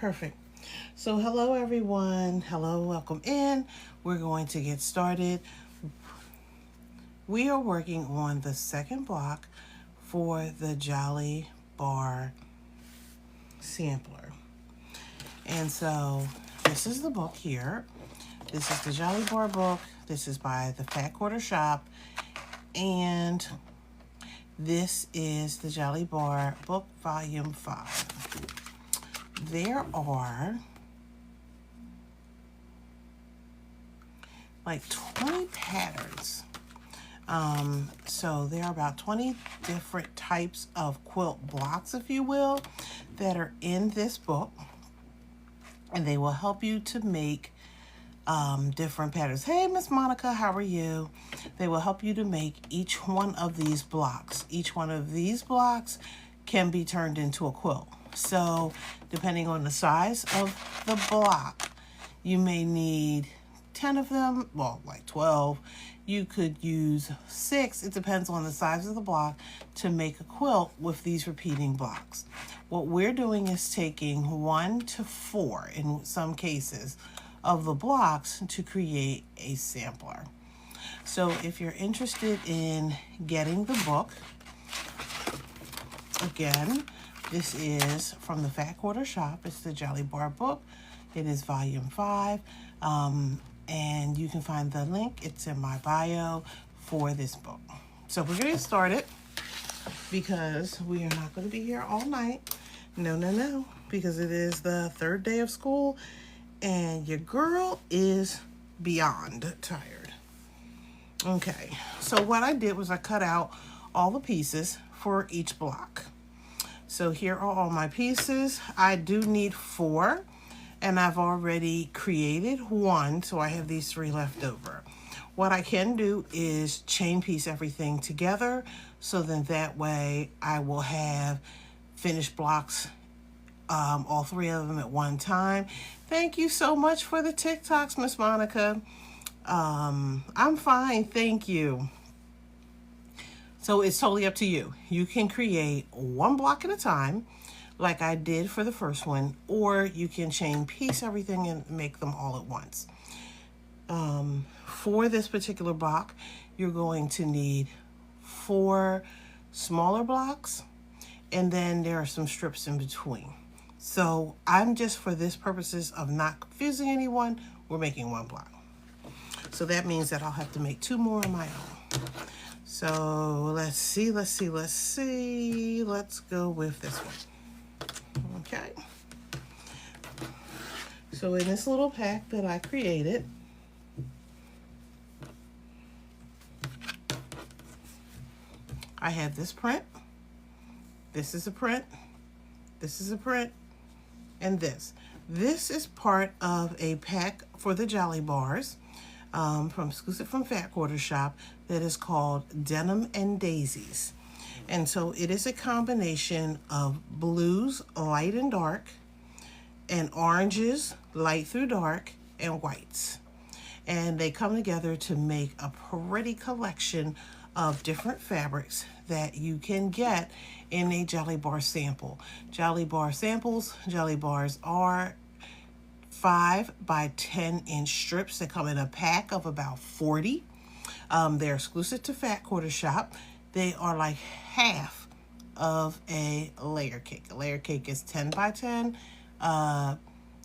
perfect. So hello everyone. Hello, welcome in. We're going to get started. We are working on the second block for the Jolly Bar sampler. And so this is the book here. This is the Jolly Bar book. This is by the Fat Quarter Shop. And this is the Jolly Bar book, volume 5. There are like 20 patterns. So there are about 20 different types of quilt blocks, if you will, that are in this book. And they will help you to make different patterns. Hey, Miss Monica, how are you? They will help you to make each one of these blocks. Each one of these blocks can be turned into a quilt. So depending on the size of the block, you may need 10 of them, well, like 12. You could use 6. It depends on the size of the block to make a quilt with these repeating blocks. What we're doing is taking 1 to 4, in some cases, of the blocks to create a sampler. So if you're interested in getting the book, again, this is from the Fat Quarter Shop. It's the Jolly Bar book. It is volume 5. And you can find the link. It's in my bio for this book. So we're going to get started because we are not going to be here all night. No, because it is the 3rd day of school and your girl is beyond tired. Okay, so what I did was I cut out all the pieces for each block. So here are all my pieces. I do need 4, and I've already created 1, so I have these 3 left over. What I can do is chain piece everything together, so then that way I will have finished blocks, all 3 of them at one time. Thank you so much for the TikToks, Miss Monica. I'm fine, thank you. So it's totally up to you. You can create 1 block at a time, like I did for the first one, or you can chain piece everything and make them all at once. For this particular block, you're going to need 4 smaller blocks, and then there are some strips in between. So I'm just, for this purposes of not confusing anyone, we're making 1 block. So that means that I'll have to make 2 more on my own. So let's see. Let's go with this one. Okay. So in this little pack that I created, I have this print. This is a print. This is a print. And this. This is part of a pack for the Jolly Bars, exclusive from Fat Quarter Shop, that is called Denim and Daisies. And so it is a combination of blues, light and dark, and oranges, light through dark, and whites. And they come together to make a pretty collection of different fabrics that you can get in a Jolly Bar sample. Jolly Bar samples, Jolly Bars are 5 by 10 inch strips that come in a pack of about 40. They're exclusive to Fat Quarter Shop. They are like half of a layer cake. A layer cake is 10 by 10.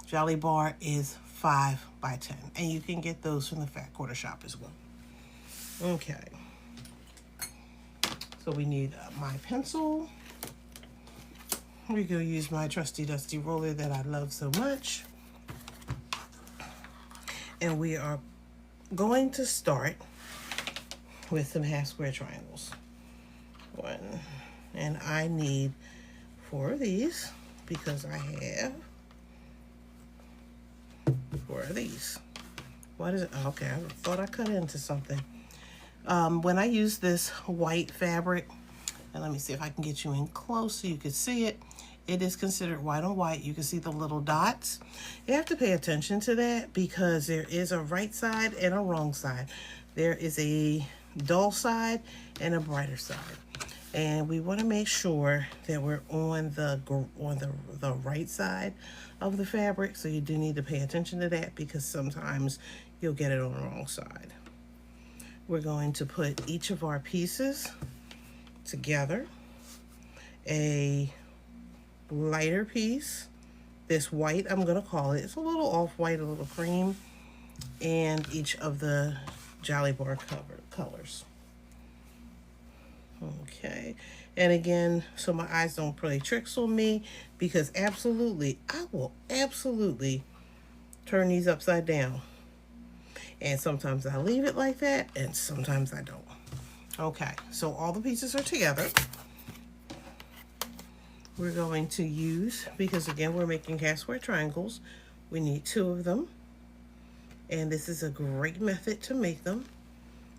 Jolly Bar is 5 by 10. And you can get those from the Fat Quarter Shop as well. Okay. So we need my pencil. We're going to use my trusty dusty roller that I love so much. And we are going to start with some half square triangles. 1, and I need 4 of these because I have 4 of these. What is it? Okay, I thought I cut into something. When I use this white fabric, and let me see if I can get you in close so you can see it. It is considered white on white. You can see the little dots. You have to pay attention to that because there is a right side and a wrong side. There is a dull side and a brighter side. And we want to make sure that we're on the right side of the fabric. So you do need to pay attention to that because sometimes you'll get it on the wrong side. We're going to put each of our pieces together. A lighter piece, this white I'm going to call it. It's a little off-white, a little cream, and each of the Jolly Bar colors. Okay, and again, so my eyes don't play tricks on me, because absolutely, I will absolutely turn these upside down. And sometimes I leave it like that, and sometimes I don't. Okay, so all the pieces are together. We're going to use, because again, we're making half square triangles, we need 2 of them. And this is a great method to make them.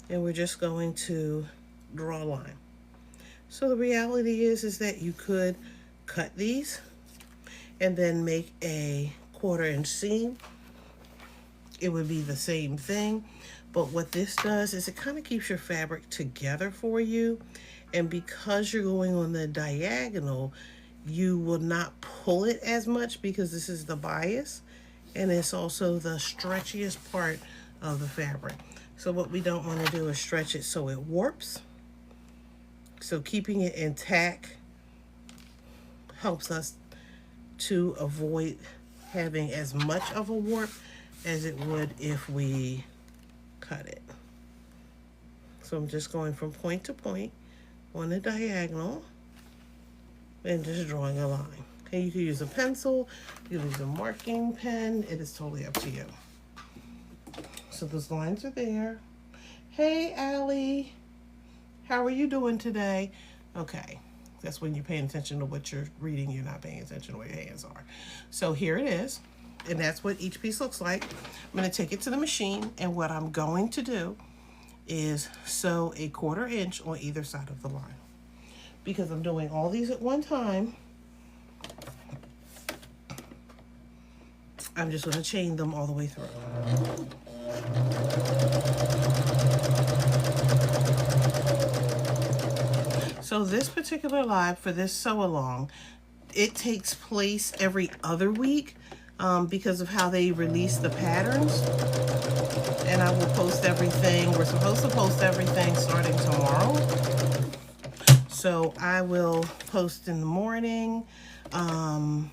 And we're just going to draw a line. So the reality is that you could cut these and then make a 1/4 inch seam. It would be the same thing, but what this does is it kind of keeps your fabric together for you. And because you're going on the diagonal, you will not pull it as much because this is the bias, and it's also the stretchiest part of the fabric. So what we don't want to do is stretch it so it warps. So keeping it intact helps us to avoid having as much of a warp as it would if we cut it. So I'm just going from point to point on the diagonal and just drawing a line. Okay, you can use a pencil, you can use a marking pen, it is totally up to you. So those lines are there. Hey, Allie. How are you doing today? Okay, that's when you're paying attention to what you're reading. You're not paying attention to where your hands are. So here it is, and that's what each piece looks like. I'm going to take it to the machine, and what I'm going to do is sew a 1/4 inch on either side of the line. Because I'm doing all these at one time, I'm just going to chain them all the way through. So this particular live for this sew along, it takes place every other week because of how they release the patterns. And I will post everything. We're supposed to post everything starting tomorrow. So I will post in the morning. And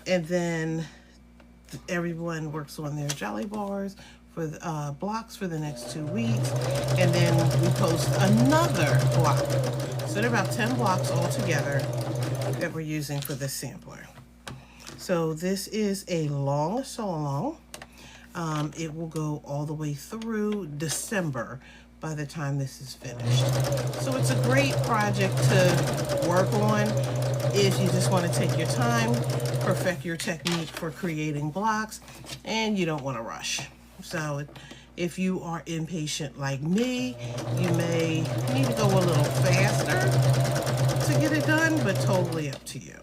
then everyone works on their Jolly Bars for the blocks for the next 2 weeks, and then we post another block. So there are about 10 blocks all together that we're using for this sampler. So this is a long sew along. It will go all the way through December by the time this is finished. So it's a great project to work on if you just want to take your time, perfect your technique for creating blocks, and you don't want to rush. So if you are impatient like me, you may need to go a little faster to get it done, but totally up to you.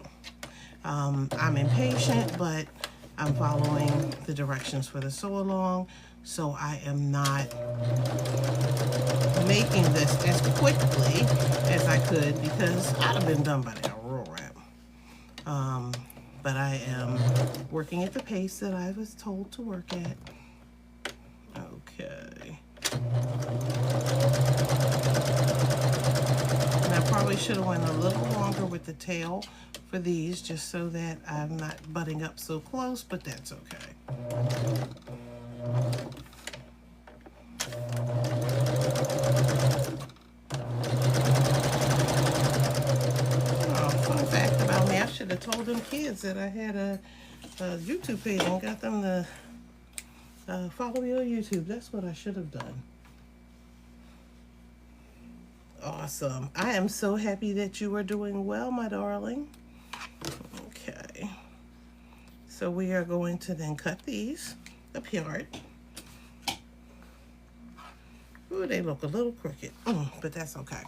I'm impatient, but I'm following the directions for the sew along, so I am not making this as quickly as I could because I'd have been done by now, real rap. But I am working at the pace that I was told to work at. Okay. And I probably should have went a little longer with the tail for these just so that I'm not butting up so close, but that's okay. Oh, fun fact about me, I should have told them kids that I had a YouTube page and got them to follow me on YouTube. That's what I should have done. Awesome. I am so happy that you are doing well, my darling. Okay. So we are going to then cut these apart. Ooh, they look a little crooked, but that's okay.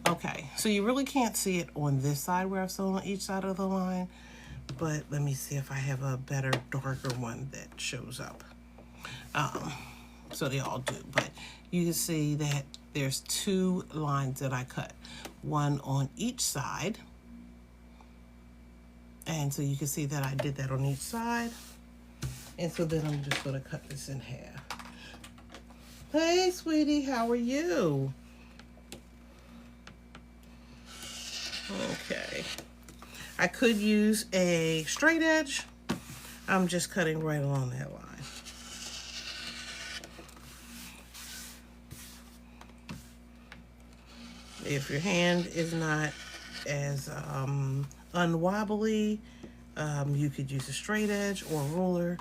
Okay, so you really can't see it on this side where I've sewn on each side of the line, but let me see if I have a better, darker one that shows up. so they all do. But you can see that there's 2 lines that I cut, one on each side. And so you can see that I did that on each side. And so then I'm just going to cut this in half. Hey, sweetie, how are you? Okay. I could use a straight edge. I'm just cutting right along that line. If your hand is not as unwobbly, you could use a straight edge or a ruler.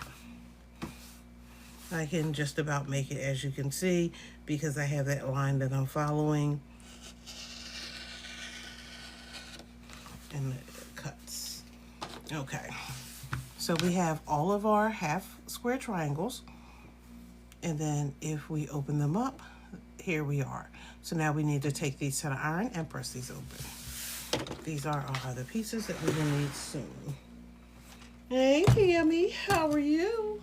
I can just about make it, as you can see, because I have that line that I'm following. And it cuts. Okay. So we have all of our half square triangles. And then if we open them up, here we are. So now we need to take these to the iron and press these open. These are our other pieces that we will need soon. Hey, Tammy, how are you?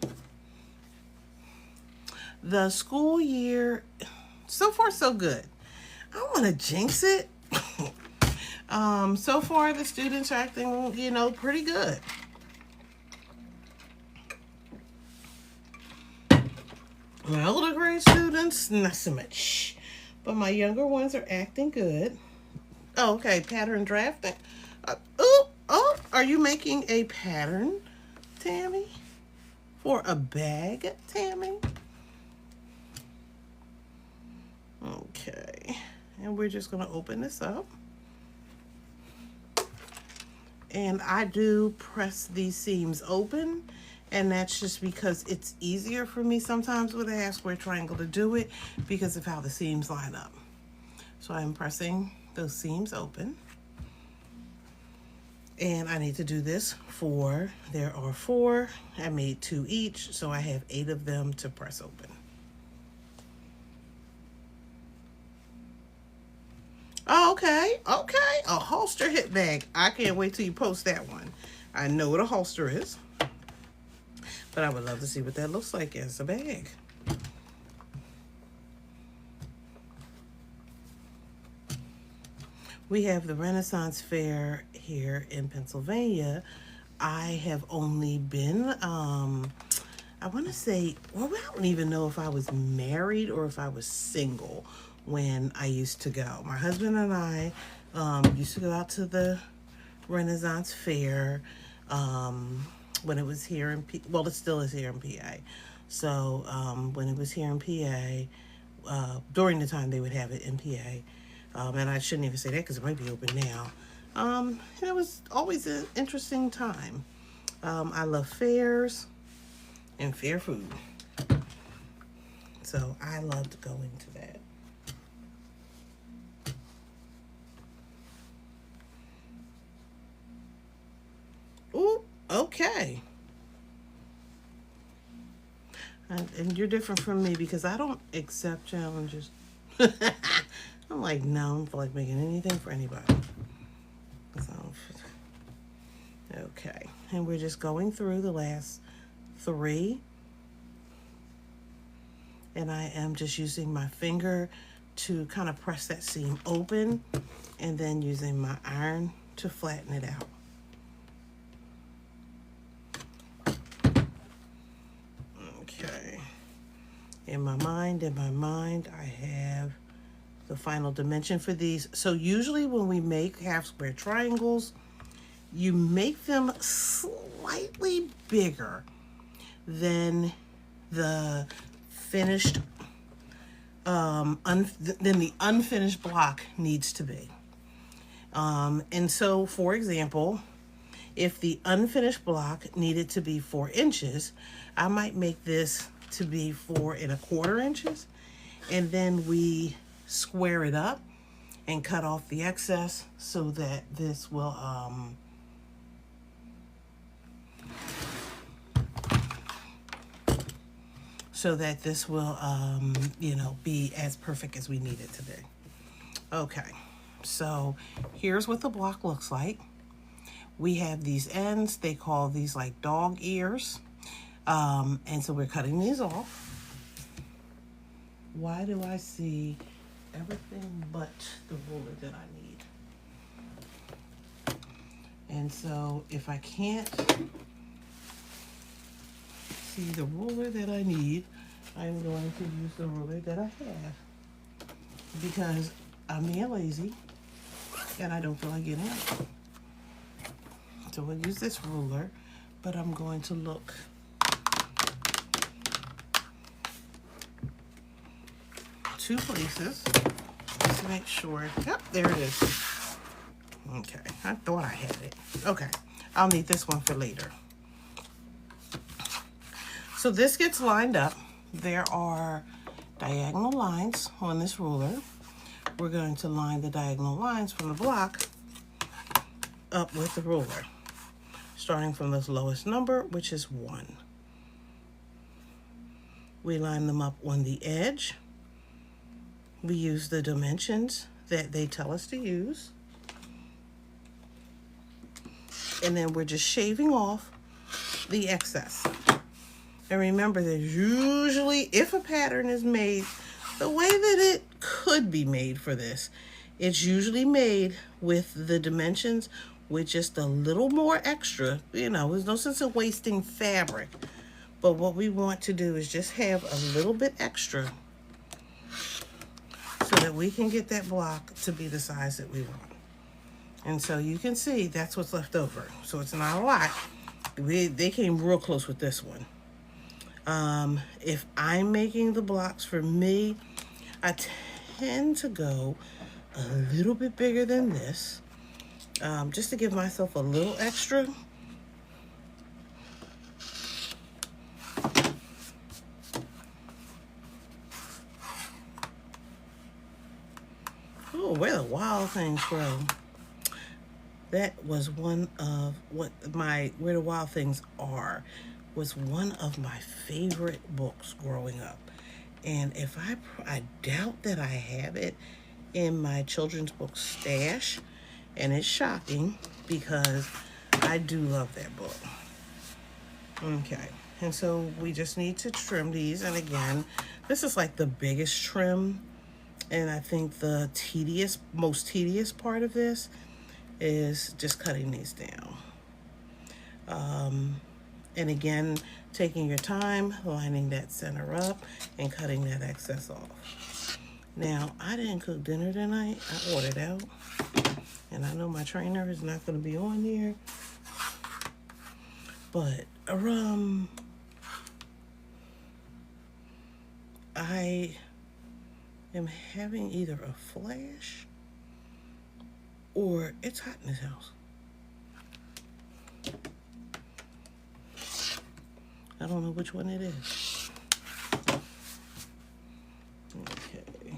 The school year, so far so good. I don't want to jinx it. So far the students are acting, you know, pretty good. My older grade students, not so much. But my younger ones are acting good. Oh, okay, pattern drafting. Oh, are you making a pattern, Tammy? For a bag, Tammy? Okay, and we're just gonna open this up. And I do press these seams open, and that's just because it's easier for me sometimes with a half square triangle to do it because of how the seams line up. So I'm pressing those seams open. And I need to do this there are 4. I made 2 each, so I have 8 of them to press open. Okay, a holster hip bag. I can't wait till you post that one. I know what a holster is, but I would love to see what that looks like as a bag. We have the Renaissance Fair here in Pennsylvania. I have only been, I want to say, well, I don't even know if I was married or if I was single when I used to go. My husband and I used to go out to the Renaissance Fair when it was here in well, it still is here in PA. So when it was here in PA, during the time they would have it in PA, and I shouldn't even say that because it might be open now. And it was always an interesting time. I love fairs and fair food. So I loved going to that. Ooh, okay. And you're different from me because I don't accept challenges. I'm like, no, I don't feel like making anything for anybody. So, okay. And we're just going through the last 3. And I am just using my finger to kind of press that seam open and then using my iron to flatten it out. Okay. In my mind, I have the final dimension for these. So usually when we make half square triangles, you make them slightly bigger than the finished, than the unfinished block needs to be. And so, for example, if the unfinished block needed to be 4 inches, I might make this to be 4 1/4 inches, and then we square it up and cut off the excess so that this will you know, be as perfect as we need it to be. Okay, so here's what the block looks like. We have these ends, they call these like dog ears, and so we're cutting these off. why do I see everything but the ruler that I need? And so if I can't see the ruler that I need, I'm going to use the ruler that I have, because I'm being lazy and I don't feel like getting up. So we'll use this ruler, but I'm going to look two places just to make sure. Yep, there it is. Okay, I thought I had it. Okay, I'll need this one for later. So this gets lined up. There are diagonal lines on this ruler. We're going to line the diagonal lines from the block up with the ruler, starting from the lowest number, which is 1. We line them up on the edge. We use the dimensions that they tell us to use. And then we're just shaving off the excess. And remember, there's usually, if a pattern is made the way that it could be made for this, it's usually made with the dimensions with just a little more extra. You know, there's no sense of wasting fabric. But what we want to do is just have a little bit extra so that we can get that block to be the size that we want. And so you can see that's what's left over. So it's not a lot. They came real close with this one. If I'm making the blocks for me, I tend to go a little bit bigger than this, just to give myself a little extra. Oh, where the wild things grow. That was one of where the wild things are, was one of my favorite books growing up. And if I doubt that I have it in my children's book stash, and it's shocking because I do love that book. Okay, and so we just need to trim these. And again, this is like the biggest trim, and I think the most tedious part of this is just cutting these down. And again, taking your time, lining that center up and cutting that excess off. Now, I didn't cook dinner tonight. I ordered out. And I know my trainer is not going to be on here. But, I am having either a flash or it's hot in this house. I don't know which one it is. Okay.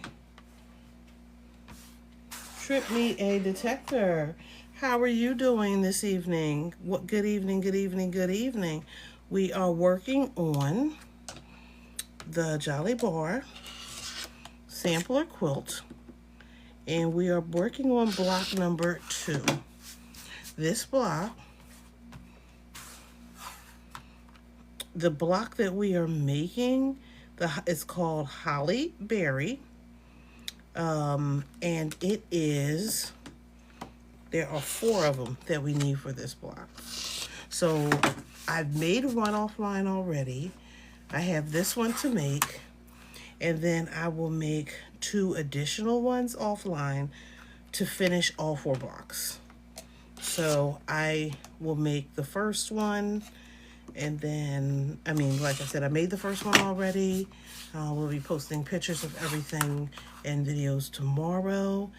Trip me a detector. How are you doing this evening? Good evening, good evening, good evening. We are working on the Jolly Bar sampler quilt, and we are working on block number 2. This block, the block that we are making, is called Holly Berry, and it is, there are 4 of them that we need for this block. So I've made one offline already. I have this one to make, and then I will make 2 additional ones offline to finish all 4 blocks. So I will make the first one, and then, like I said, I made the first one already. We'll be posting pictures of everything and videos tomorrow.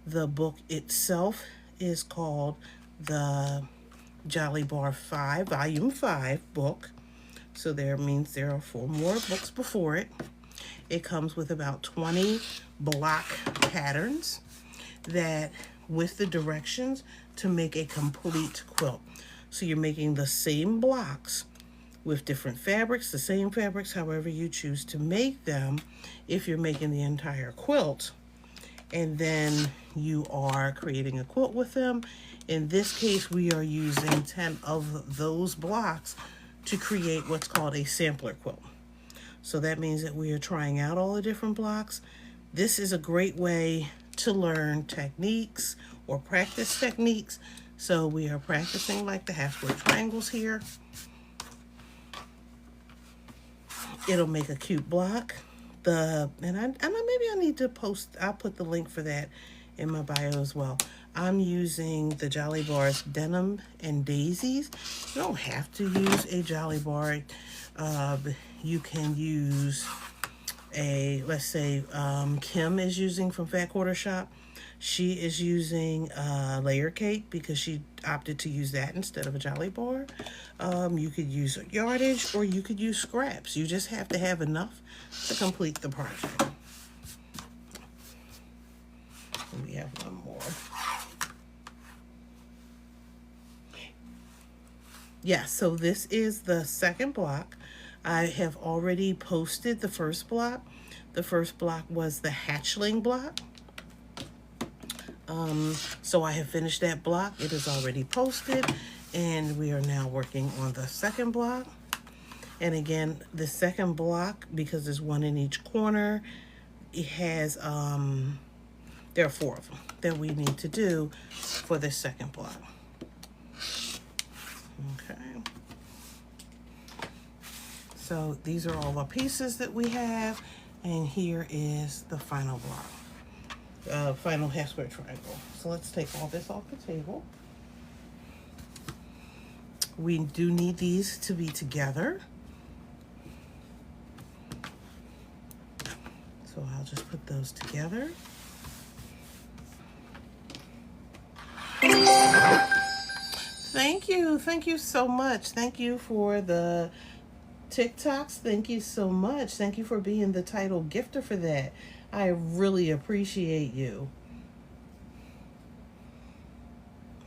The book itself is called the Jolly Bar 5, Volume 5 book. So means there are 4 more books before it. It comes with about 20 block patterns with the directions to make a complete quilt. So you're making the same blocks with different fabrics, the same fabrics, however you choose to make them, if you're making the entire quilt. And then you are creating a quilt with them. In this case, we are using 10 of those blocks to create what's called a sampler quilt. So that means that we are trying out all the different blocks. This is a great way to learn techniques or practice techniques. So we are practicing like the half square triangles here. It'll make a cute block. Maybe I need to post, I'll put the link for that in my bio as well. I'm using the Jolly Bars Denim and Daisies. You don't have to use a Jolly Bar. You can use let's say Kim is using from Fat Quarter Shop. She is using layer cake because she opted to use that instead of a Jolly Bar. You could use yardage or you could use scraps. You just have to have enough to complete the project. And we have one more. Yeah, so this is the second block. I have already posted the first block. The first block was the hatchling block. So I have finished that block. It is already posted, and we are now working on the second block. And again, the second block, because there's one in each corner, it has, there are 4 of them that we need to do for this second block. Okay. So these are all the pieces that we have, and here is the final block. Final half square triangle. So let's take all this off the table. We do need these to be together. So I'll just put those together. Thank you so much. Thank you for the TikToks. Thank you so much. Thank you for being the title gifter for that. I really appreciate you.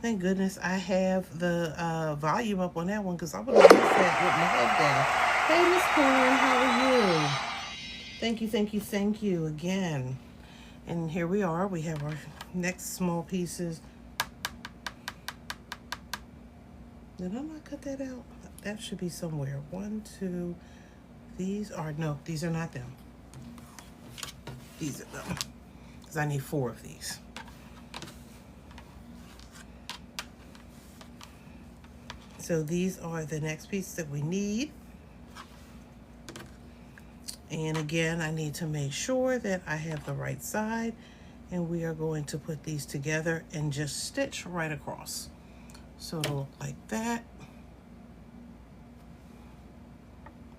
Thank goodness I have the volume up on that one because I would have missed that with my head down. Hey, Miss Corn, how are you? Thank you again. And here we are. We have our next small pieces. Did I not cut that out? That should be somewhere. 1, 2. These are not them. These are them. Because I need 4 of these. So these are the next piece that we need. And again, I need to make sure that I have the right side. And we are going to put these together and just stitch right across. So it'll look like that.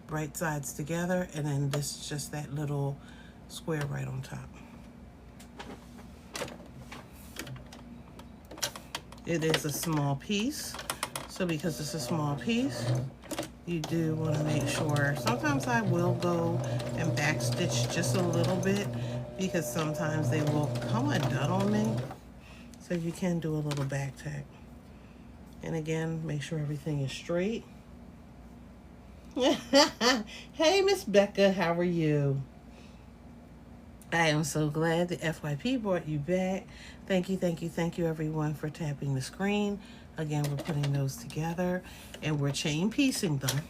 Right sides together, and then this is just that little square right on top. It is a small piece, so because it's a small piece, you do want to make sure. Sometimes I will go and backstitch just a little bit because sometimes they will come undone on me. So you can do a little back tack. And again, make sure everything is straight. Hey, Miss Becca, how are you? I am so glad the FYP brought you back. Thank you everyone for tapping the screen. Again, we're putting those together and we're chain piecing them.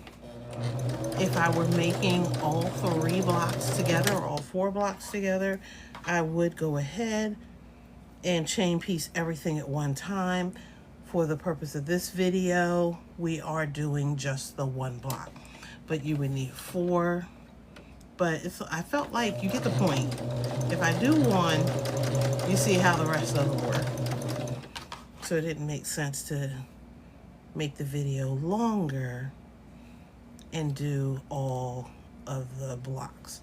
If I were making all 3 blocks together or all 4 blocks together, I would go ahead and chain piece everything at one time. For the purpose of this video, we are doing just the 1 block, but you would need 4. But I felt like you get the point. If I do 1, you see how the rest of them work. So it didn't make sense to make the video longer and do all of the blocks.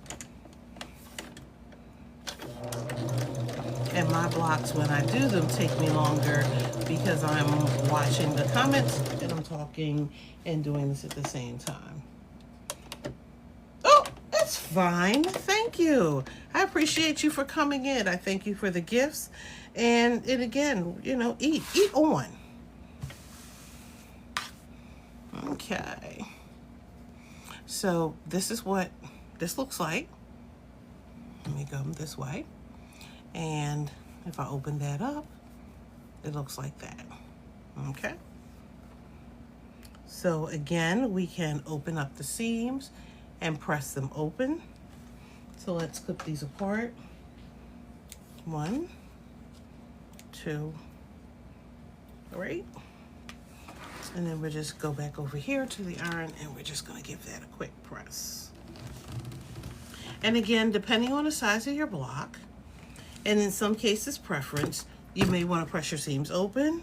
And my blocks, when I do them, take me longer because I'm watching the comments and I'm talking and doing this at the same time. Oh, that's fine. Thank you. I appreciate you for coming in. I thank you for the gifts. And again, you know, eat on. Okay. So this is what this looks like. Let me go this way. And if I open that up, it looks like that. Okay. So again, we can open up the seams and press them open. So let's clip these apart. 1, 2, 3. And then we'll just go back over here to the iron and we're just gonna give that a quick press. And again, depending on the size of your block, and in some cases preference, you may want to press your seams open.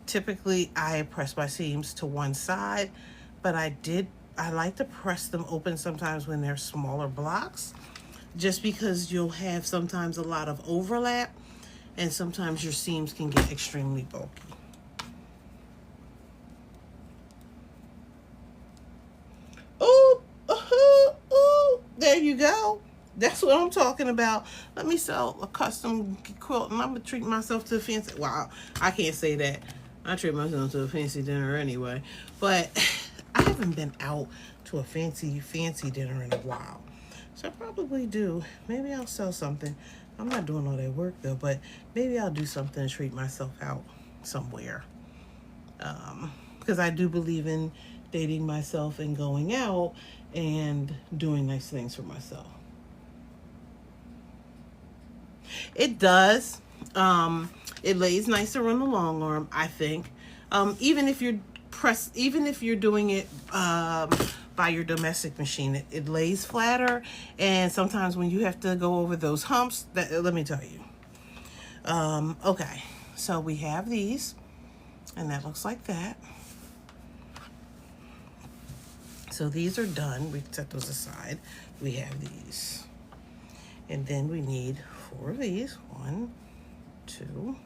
Typically, I press my seams to one side, but I like to press them open sometimes when they're smaller blocks, just because you'll have sometimes a lot of overlap, and sometimes your seams can get extremely bulky. Oh, there you go. That's what I'm talking about. Let me sell a custom quilt and I'm gonna treat myself to a fancy, well, I can't say that. I treat myself to a fancy dinner anyway, but I haven't been out to a fancy dinner in a while. So I probably do. Maybe I'll sell something. I'm not doing all that work though, but maybe I'll do something to treat myself out somewhere. Because I do believe in dating myself and going out and doing nice things for myself. It does. It lays nicer on the long arm, I think. Even if you're doing it by your domestic machine, it lays flatter. And sometimes when you have to go over those humps, let me tell you. Okay, so we have these, and that looks like that. So these are done. We set those aside. We have these. And then we need 4 of these. 1, 2,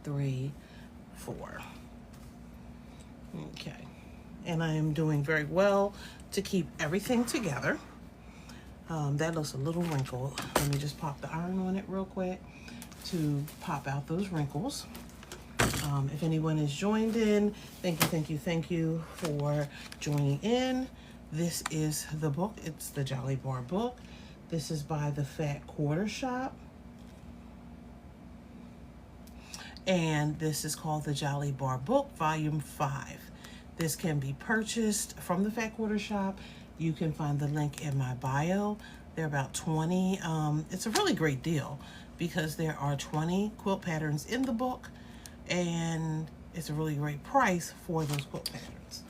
3, 4. Okay. And I am doing very well to keep everything together. That looks a little wrinkled. Let me just pop the iron on it real quick to pop out those wrinkles. If anyone has joined in, thank you for joining in. This is the book. It's the Jolly Bar book. This is by the Fat Quarter Shop. And this is called the Jolly Bar book, volume 5. This can be purchased from the Fat Quarter Shop. You can find the link in my bio. They're about 20. It's a really great deal because there are 20 quilt patterns in the book, and it's a really great price for those quilt patterns.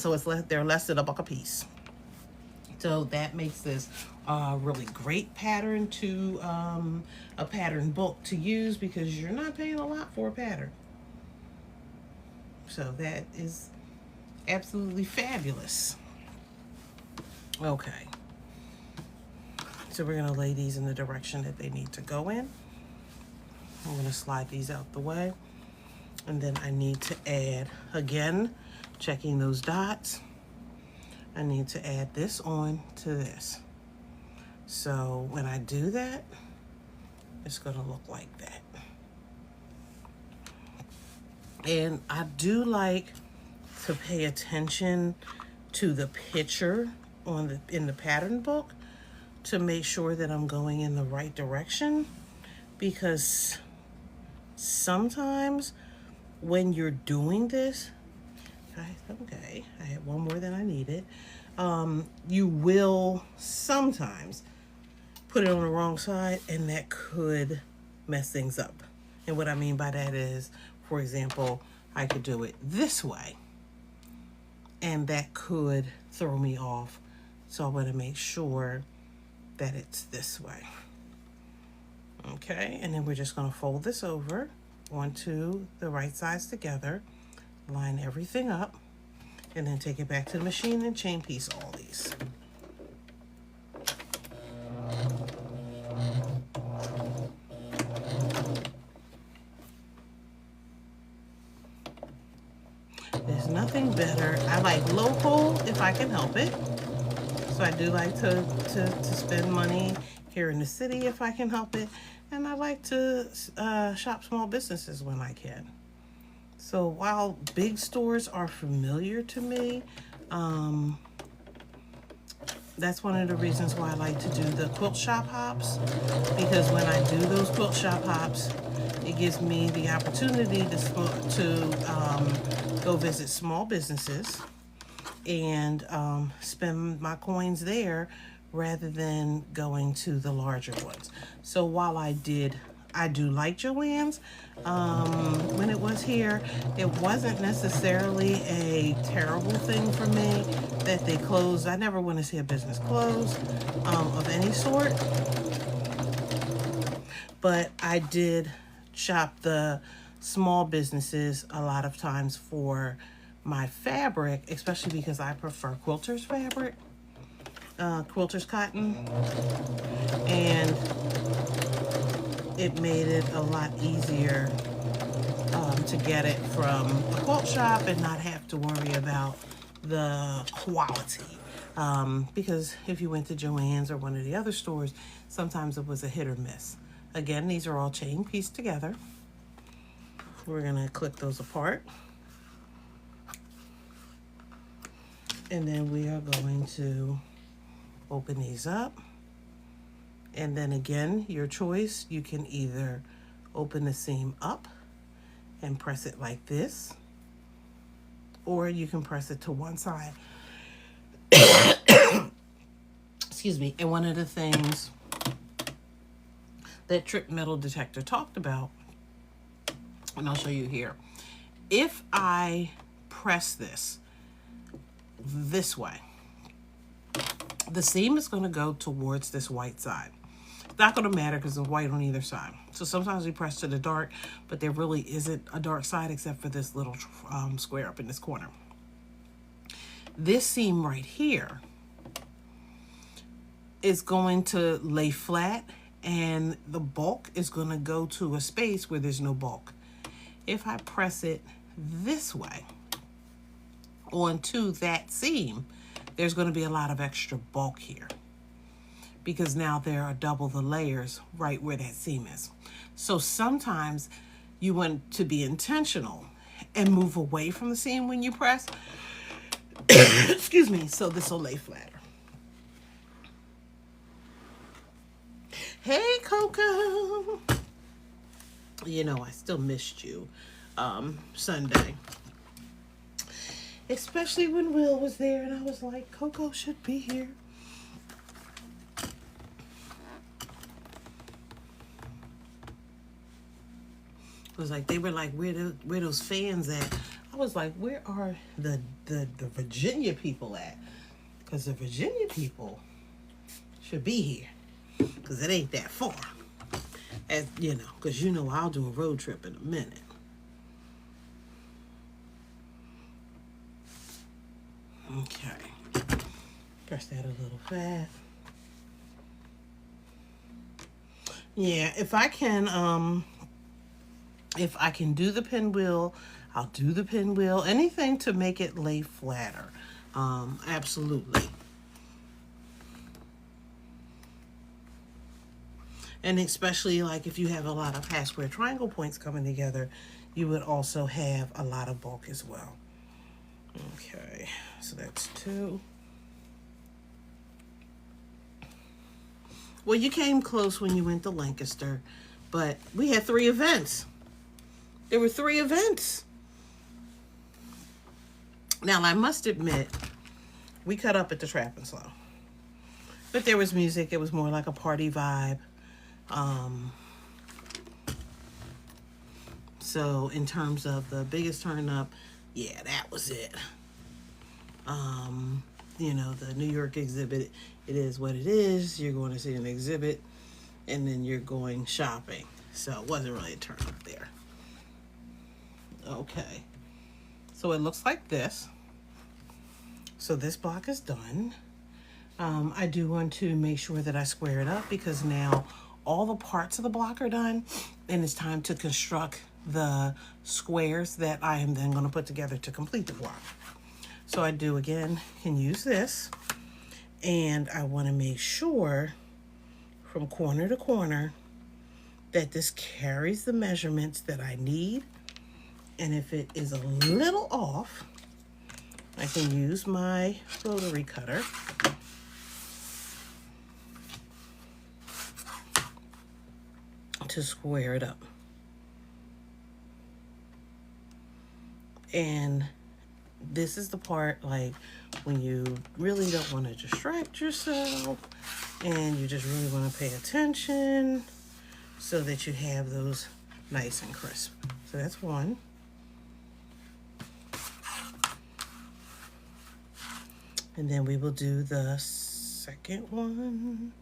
So they're less than $1 a piece. So that makes this a really great pattern to a pattern book to use because you're not paying a lot for a pattern. So that is absolutely fabulous. Okay. So we're going to lay these in the direction that they need to go in. I'm going to slide these out the way. And then I need to add, again, checking those dots, I need to add this on to this. So when I do that, it's going to look like that. And I do like to pay attention to the picture in the pattern book to make sure that I'm going in the right direction, because sometimes when you're doing this, okay, I had one more than I needed. You will sometimes put it on the wrong side, and that could mess things up. And what I mean by that is, for example, I could do it this way, and that could throw me off. So I want to make sure that it's this way. Okay, and then we're just going to fold this over onto the right sides together, line everything up, and then take it back to the machine and chain piece all these. There's nothing better. I like local if I can help it. So I do like to spend money here in the city if I can help it. And I like to shop small businesses when I can. So while big stores are familiar to me, that's one of the reasons why I like to do the quilt shop hops, because when I do those quilt shop hops, it gives me the opportunity to go visit small businesses and spend my coins there rather than going to the larger ones. So while I do like Joann's when it was here, it wasn't necessarily a terrible thing for me that they closed. I never want to see a business close of any sort, but I did shop the small businesses a lot of times for my fabric, especially because I prefer quilters fabric, quilters cotton, and it made it a lot easier to get it from a quilt shop and not have to worry about the quality. Because if you went to Joann's or one of the other stores, sometimes it was a hit or miss. Again, these are all chain pieced together. We're gonna clip those apart. And then we are going to open these up. And then again, your choice, you can either open the seam up and press it like this, or you can press it to one side. Excuse me. And one of the things that Trip Metal Detector talked about, and I'll show you here, if I press this way, the seam is going to go towards this white side. It's not going to matter because there's white on either side. So sometimes we press to the dark, but there really isn't a dark side except for this little square up in this corner. This seam right here is going to lay flat, and the bulk is going to go to a space where there's no bulk. If I press it this way onto that seam, there's going to be a lot of extra bulk here, because now there are double the layers right where that seam is. So sometimes you want to be intentional and move away from the seam when you press. Excuse me, so this will lay flatter. Hey, Coco. You know, I still missed you Sunday. Especially when Will was there, and I was like, Coco should be here. It was like, they were like, where those fans at? I was like, where are the Virginia people at? Because the Virginia people should be here. Because it ain't that far. As you know, because you know I'll do a road trip in a minute. Okay. Press that a little fast. Yeah, if I can do the pinwheel, I'll do the pinwheel. Anything to make it lay flatter. Absolutely. And especially like if you have a lot of half square triangle points coming together, you would also have a lot of bulk as well. Okay, so that's 2. Well, you came close when you went to Lancaster, but we had 3 events. There were 3 events. Now, I must admit, we cut up at the Trap and Slow. But there was music. It was more like a party vibe. So in terms of the biggest turn up, yeah, that was it. You know, the New York exhibit, it is what it is. You're going to see an exhibit, and then you're going shopping. So it wasn't really a turn up there. Okay. So it looks like this. So this block is done. I do want to make sure that I square it up, because now all the parts of the block are done, and it's time to construct the squares that I am then going to put together to complete the block. So I can use this, and I want to make sure from corner to corner that this carries the measurements that I need. And if it is a little off, I can use my rotary cutter to square it up. And this is the part, like, when you really don't want to distract yourself and you just really want to pay attention so that you have those nice and crisp. So that's one. And then we will do the second one.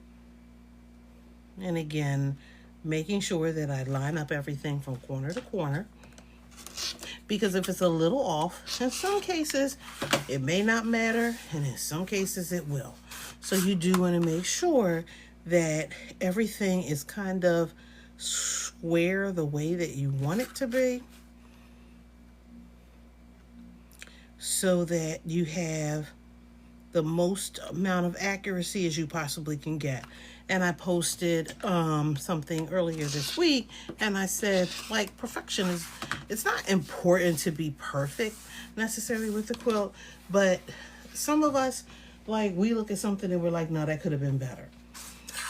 And again, making sure that I line up everything from corner to corner. Because if it's a little off, in some cases, it may not matter, and in some cases it will. So you do want to make sure that everything is kind of square the way that you want it to be, so that you have the most amount of accuracy as you possibly can get. And I posted something earlier this week, and I said, like, perfection is, it's not important to be perfect necessarily with the quilt, but some of us, like, we look at something and we're like, no, that could have been better.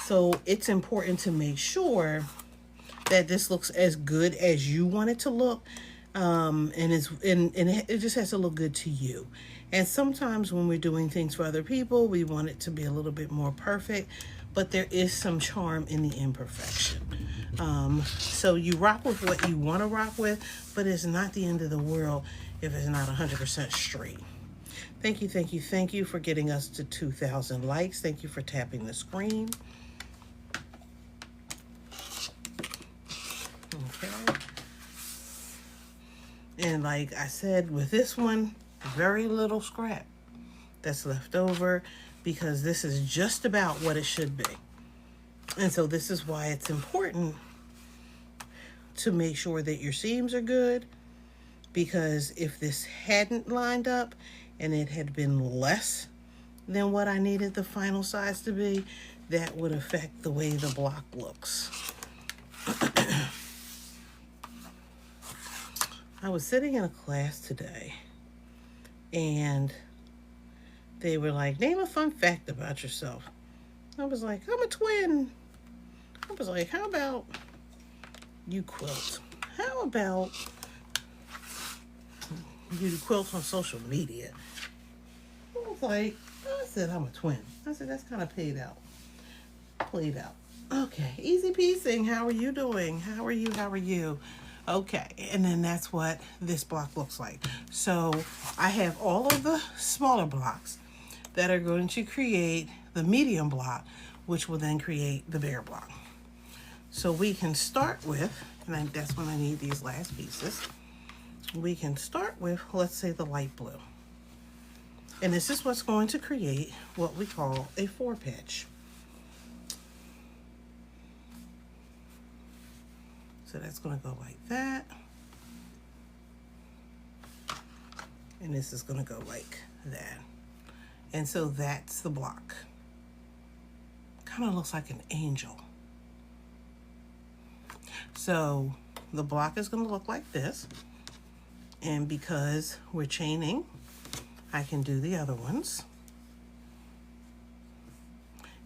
So it's important to make sure that this looks as good as you want it to look, and it just has to look good to you. And sometimes when we're doing things for other people, we want it to be a little bit more perfect, but there is some charm in the imperfection. So you rock with what you want to rock with, but it's not the end of the world if it's not 100% straight. Thank you, thank you, thank you for getting us to 2,000 likes. Thank you for tapping the screen. Okay. And like I said, with this one, very little scrap that's left over, because this is just about what it should be. And so this is why it's important to make sure that your seams are good, because if this hadn't lined up and it had been less than what I needed the final size to be, that would affect the way the block looks. I was sitting in a class today, and they were like, name a fun fact about yourself. I was like, I'm a twin. I was like, how about you quilt? How about you quilt on social media? I was like, I said, I'm a twin. I said, that's kind of played out. Okay, easy peasy. How are you doing? How are you? Okay, and then that's what this block looks like. So I have all of the smaller blocks that are going to create the medium block, which will then create the bigger block. So we can start with, and that's when I need these last pieces. We can start with, let's say, the light blue. And this is what's going to create what we call a 4-patch. So that's going to go like that. And this is going to go like that. And so that's the block. Kind of looks like an angel. So the block is going to look like this. And because we're chaining, I can do the other ones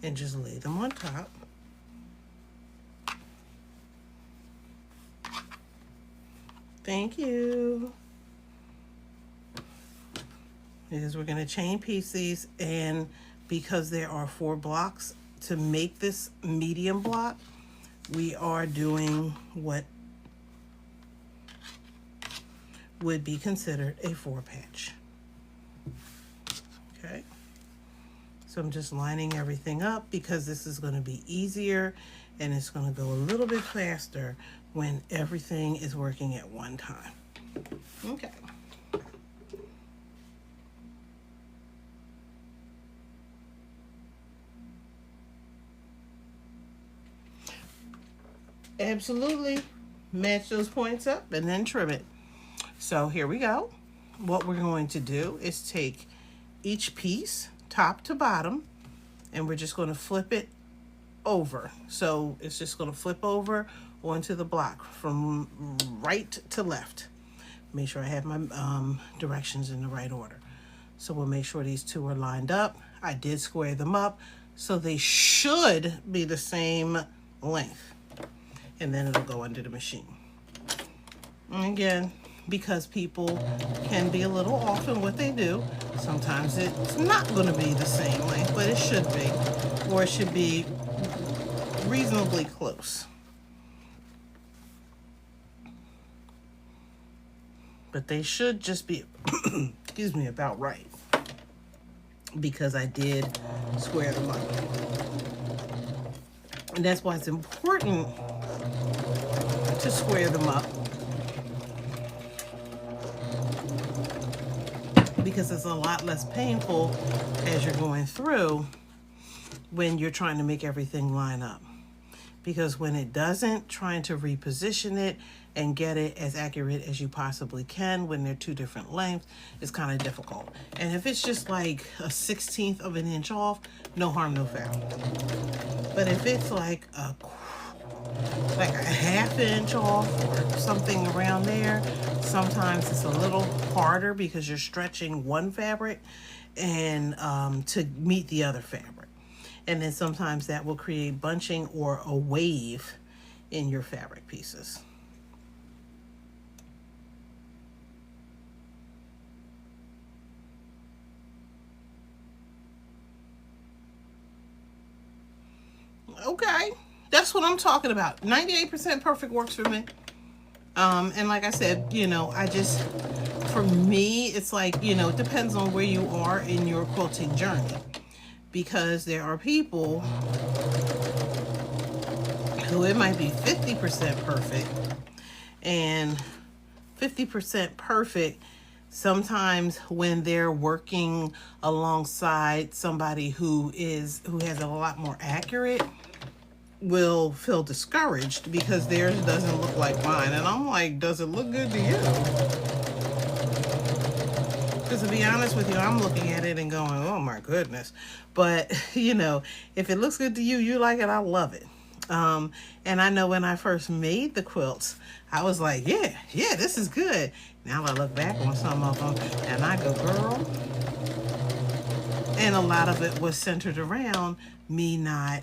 and just lay them on top. Thank you. Is we're going to chain pieces, and because there are 4 blocks to make this medium block, we are doing what would be considered a 4-patch. Okay. So I'm just lining everything up because this is going to be easier and it's going to go a little bit faster when everything is working at one time. Okay. Absolutely. Match those points up and then trim it. So here we go. What we're going to do is take each piece top to bottom and we're just going to flip it over. So it's just going to flip over onto the block from right to left. Make sure I have my directions in the right order. So we'll make sure these two are lined up. I did square them up so they should be the same length. And then it'll go under the machine. And again, because people can be a little off in what they do. Sometimes it's not going to be the same length, but it should be, or it should be reasonably close. But they should just be, excuse me, about right, because I did square them up. And that's why it's important to square them up, because it's a lot less painful as you're going through when you're trying to make everything line up. Because when it doesn't, trying to reposition it and get it as accurate as you possibly can when they're two different lengths is kind of difficult. And if it's just like a 1/16 of an inch off, no harm, no foul. But if it's like a half inch off or something around there, sometimes it's a little harder because you're stretching one fabric and to meet the other fabric. And then sometimes that will create bunching or a wave in your fabric pieces. Okay, that's what I'm talking about. 98% perfect works for me. And like I said, you know, for me, it's like, you know, it depends on where you are in your quilting journey. Because there are people who it might be 50% perfect, and 50% perfect sometimes when they're working alongside somebody who has a lot more accurate, will feel discouraged because theirs doesn't look like mine. And I'm like, does it look good to you? Because to be honest with you, I'm looking at it and going, oh my goodness. But, you know, if it looks good to you, you like it, I love it. And I know when I first made the quilts, I was like, yeah, this is good. Now I look back on some of them and I go, girl. And a lot of it was centered around me not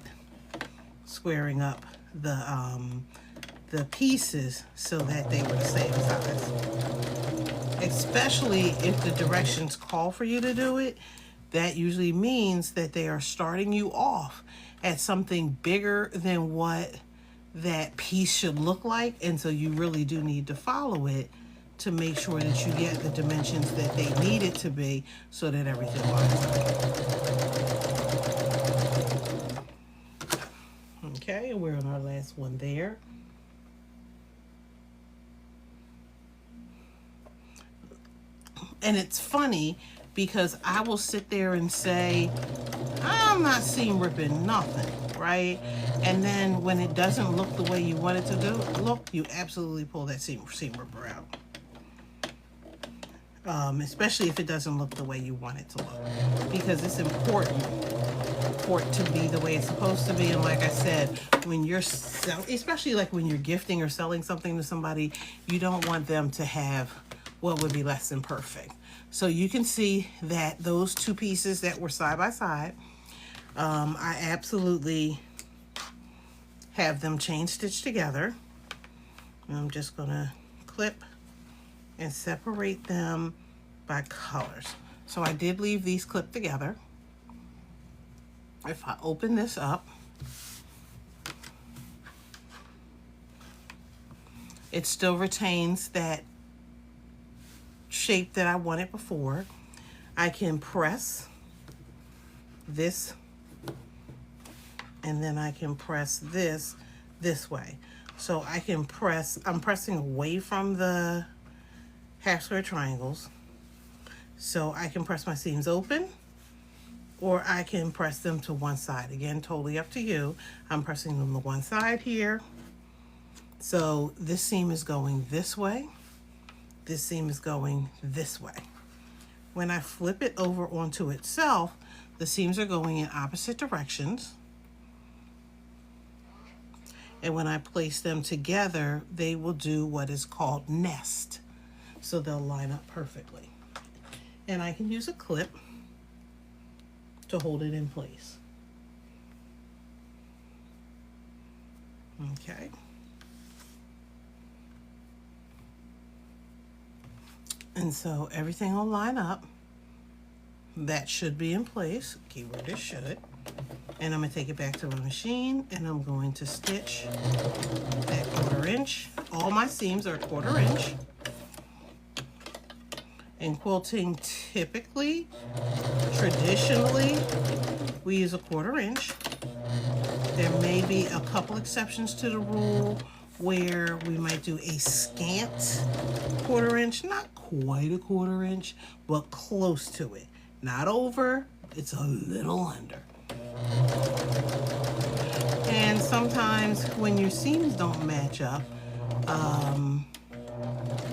squaring up the pieces so that they were the same size. Especially if the directions call for you to do it, that usually means that they are starting you off at something bigger than what that piece should look like, and so you really do need to follow it to make sure that you get the dimensions that they need it to be so that everything lines up. Okay, and we're on our last one there. And it's funny because I will sit there and say, I'm not seam ripping nothing, right? And then when it doesn't look the way you want it to look, you absolutely pull that seam ripper out. Especially if it doesn't look the way you want it to look, because it's important for it to be the way it's supposed to be. And like I said, when you're especially like when you're gifting or selling something to somebody, you don't want them to have what would be less than perfect. So you can see that those two pieces that were side by side, I absolutely have them chain stitched together. And I'm just gonna clip and separate them by colors. So I did leave these clipped together. If I open this up, it still retains that shape that I wanted before. I can press this, and then I can press this way. So I can press, I'm pressing away from the half square triangles. So I can press my seams open, or I can press them to one side. Again, totally up to you. I'm pressing them to one side here. So this seam is going this way. This seam is going this way. When I flip it over onto itself, the seams are going in opposite directions. And when I place them together, they will do what is called nest. So they'll line up perfectly. And I can use a clip to hold it in place. Okay. And so everything will line up. That should be in place. Keyword is should. And I'm going to take it back to my machine and I'm going to stitch that 1/4 inch. All my seams are 1/4 inch. In quilting, typically, traditionally, we use a 1/4 inch. There may be a couple exceptions to the rule where we might do a scant 1/4 inch, not quite a 1/4 inch, but close to it. Not over, it's a little under. And sometimes when your seams don't match up,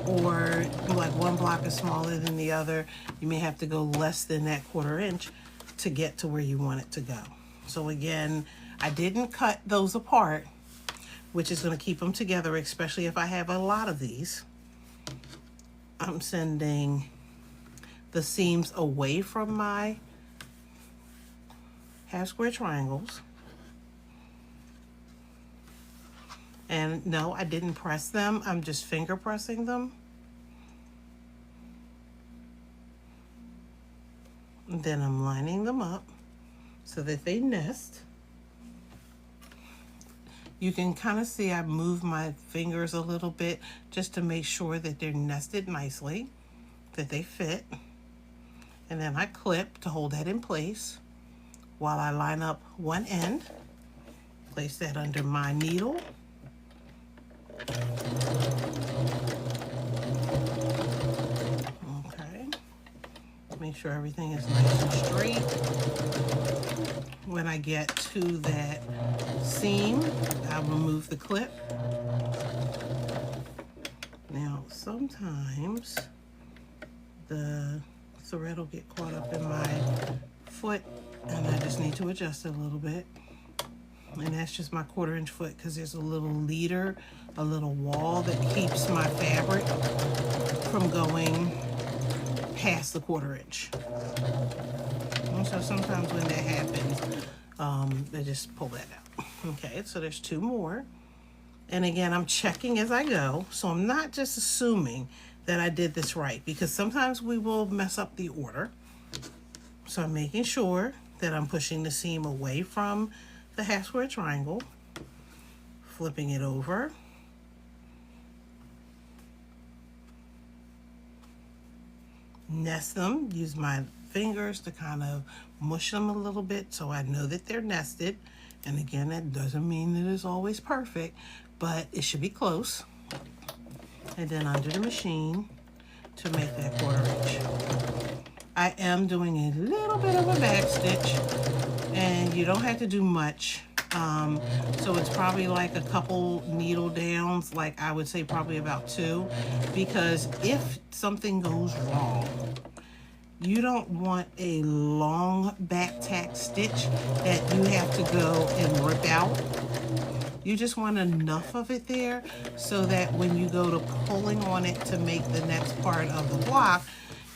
or like one block is smaller than the other, you may have to go less than that 1/4 inch to get to where you want it to go. So again, I didn't cut those apart, which is going to keep them together, especially if I have a lot of these. I'm sending the seams away from my half square triangles. And no, I didn't press them. I'm just finger pressing them. And then I'm lining them up so that they nest. You can kind of see I move my fingers a little bit just to make sure that they're nested nicely, that they fit. And then I clip to hold that in place while I line up one end. Place that under my needle. Okay. Make sure everything is nice and straight. When I get to that seam, I'll remove the clip. Now, sometimes the thread will get caught up in my foot and I just need to adjust it a little bit. And that's just my 1/4 inch foot because there's a little leader, a little wall that keeps my fabric from going past the 1/4 inch. And so sometimes when that happens, they just pull that out. Okay, so there's 2 more. And again, I'm checking as I go, so I'm not just assuming that I did this right, because sometimes we will mess up the order. So I'm making sure that I'm pushing the seam away from the half square triangle, flipping it over, nest them, use my fingers to kind of mush them a little bit so I know that they're nested. And again, that doesn't mean that it's always perfect, but it should be close. And then under the machine to make that 1/4 inch. I am doing a little bit of a back stitch, and you don't have to do much. So it's probably like a couple needle downs, like I would say probably about 2, because if something goes wrong, you don't want a long back tack stitch that you have to go and rip out. You just want enough of it there so that when you go to pulling on it to make the next part of the block,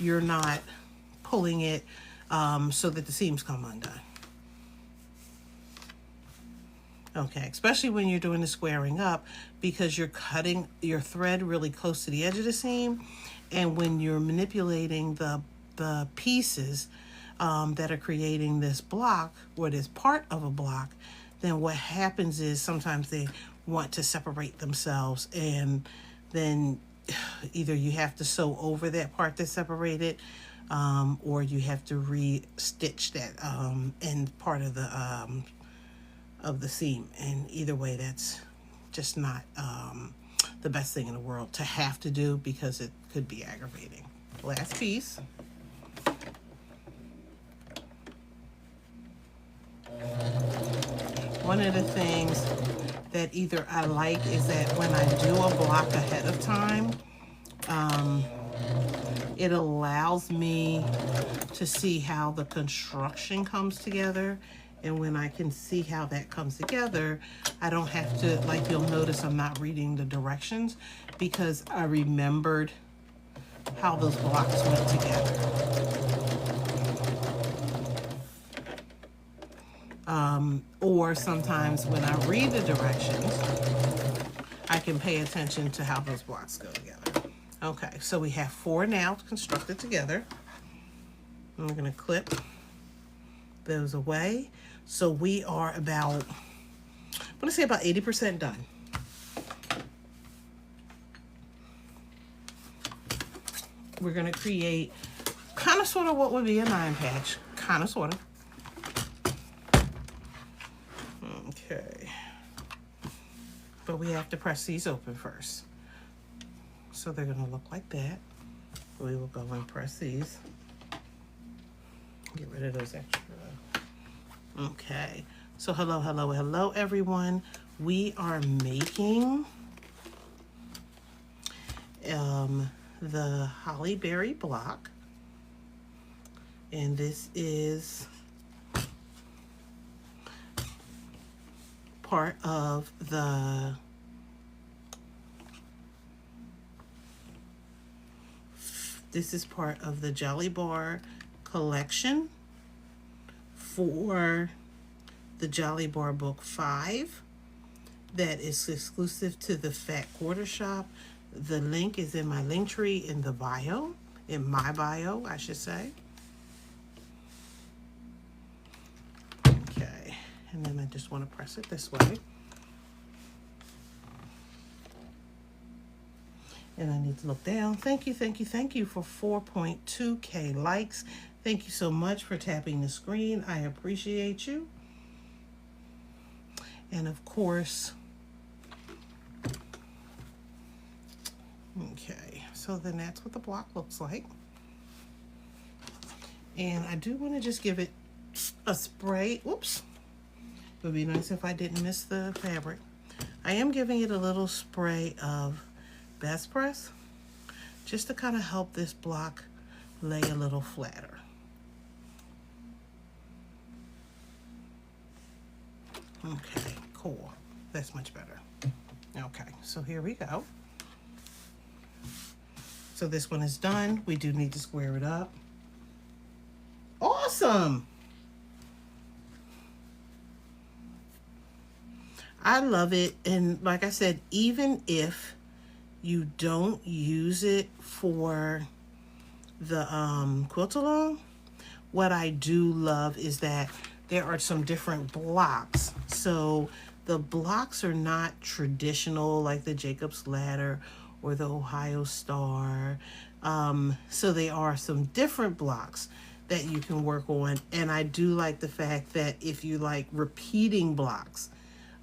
you're not pulling it so that the seams come undone. Okay, especially when you're doing the squaring up, because you're cutting your thread really close to the edge of the seam, and when you're manipulating the pieces that are creating this block or this part of a block, then what happens is sometimes they want to separate themselves, and then either you have to sew over that part that's separated, or you have to re-stitch that end part of the seam. And either way, that's just not the best thing in the world to have to do, because it could be aggravating. Last piece. One of the things that either I like is that when I do a block ahead of time, it allows me to see how the construction comes together. And when I can see how that comes together, I don't have to, like, you'll notice I'm not reading the directions because I remembered how those blocks went together. Or sometimes when I read the directions, I can pay attention to how those blocks go together. Okay, so we have 4 now constructed together. I'm going to clip those away. So we are about, I'm going to say about 80% done. We're going to create kind of sort of what would be a 9 patch. Kind of sort of. Okay. But we have to press these open first. So they're going to look like that. We will go and press these. Get rid of those extra. Okay. So hello, hello, hello, everyone. We are making the Holly Berry block. And this is part of the Jelly Bar collection for the Jolly Bar Book 5 that is exclusive to the Fat Quarter Shop. The link is in my link tree in the bio, in my bio, I should say. Okay, and then I just want to press it this way. And I need to look down. Thank you, thank you, thank you for 4.2K likes. Thank you so much for tapping the screen. I appreciate you. And of course, okay, so then that's what the block looks like. And I do want to just give it a spray. Whoops. It would be nice if I didn't miss the fabric. I am giving it a little spray of Best Press just to kind of help this block lay a little flatter. Okay, cool. That's much better. Okay, so here we go. So this one is done. We do need to square it up. Awesome! I love it. And like I said, even if you don't use it for the quilt along, what I do love is that there are some different blocks. So the blocks are not traditional like the Jacob's Ladder or the Ohio Star. So they are some different blocks that you can work on. And I do like the fact that if you like repeating blocks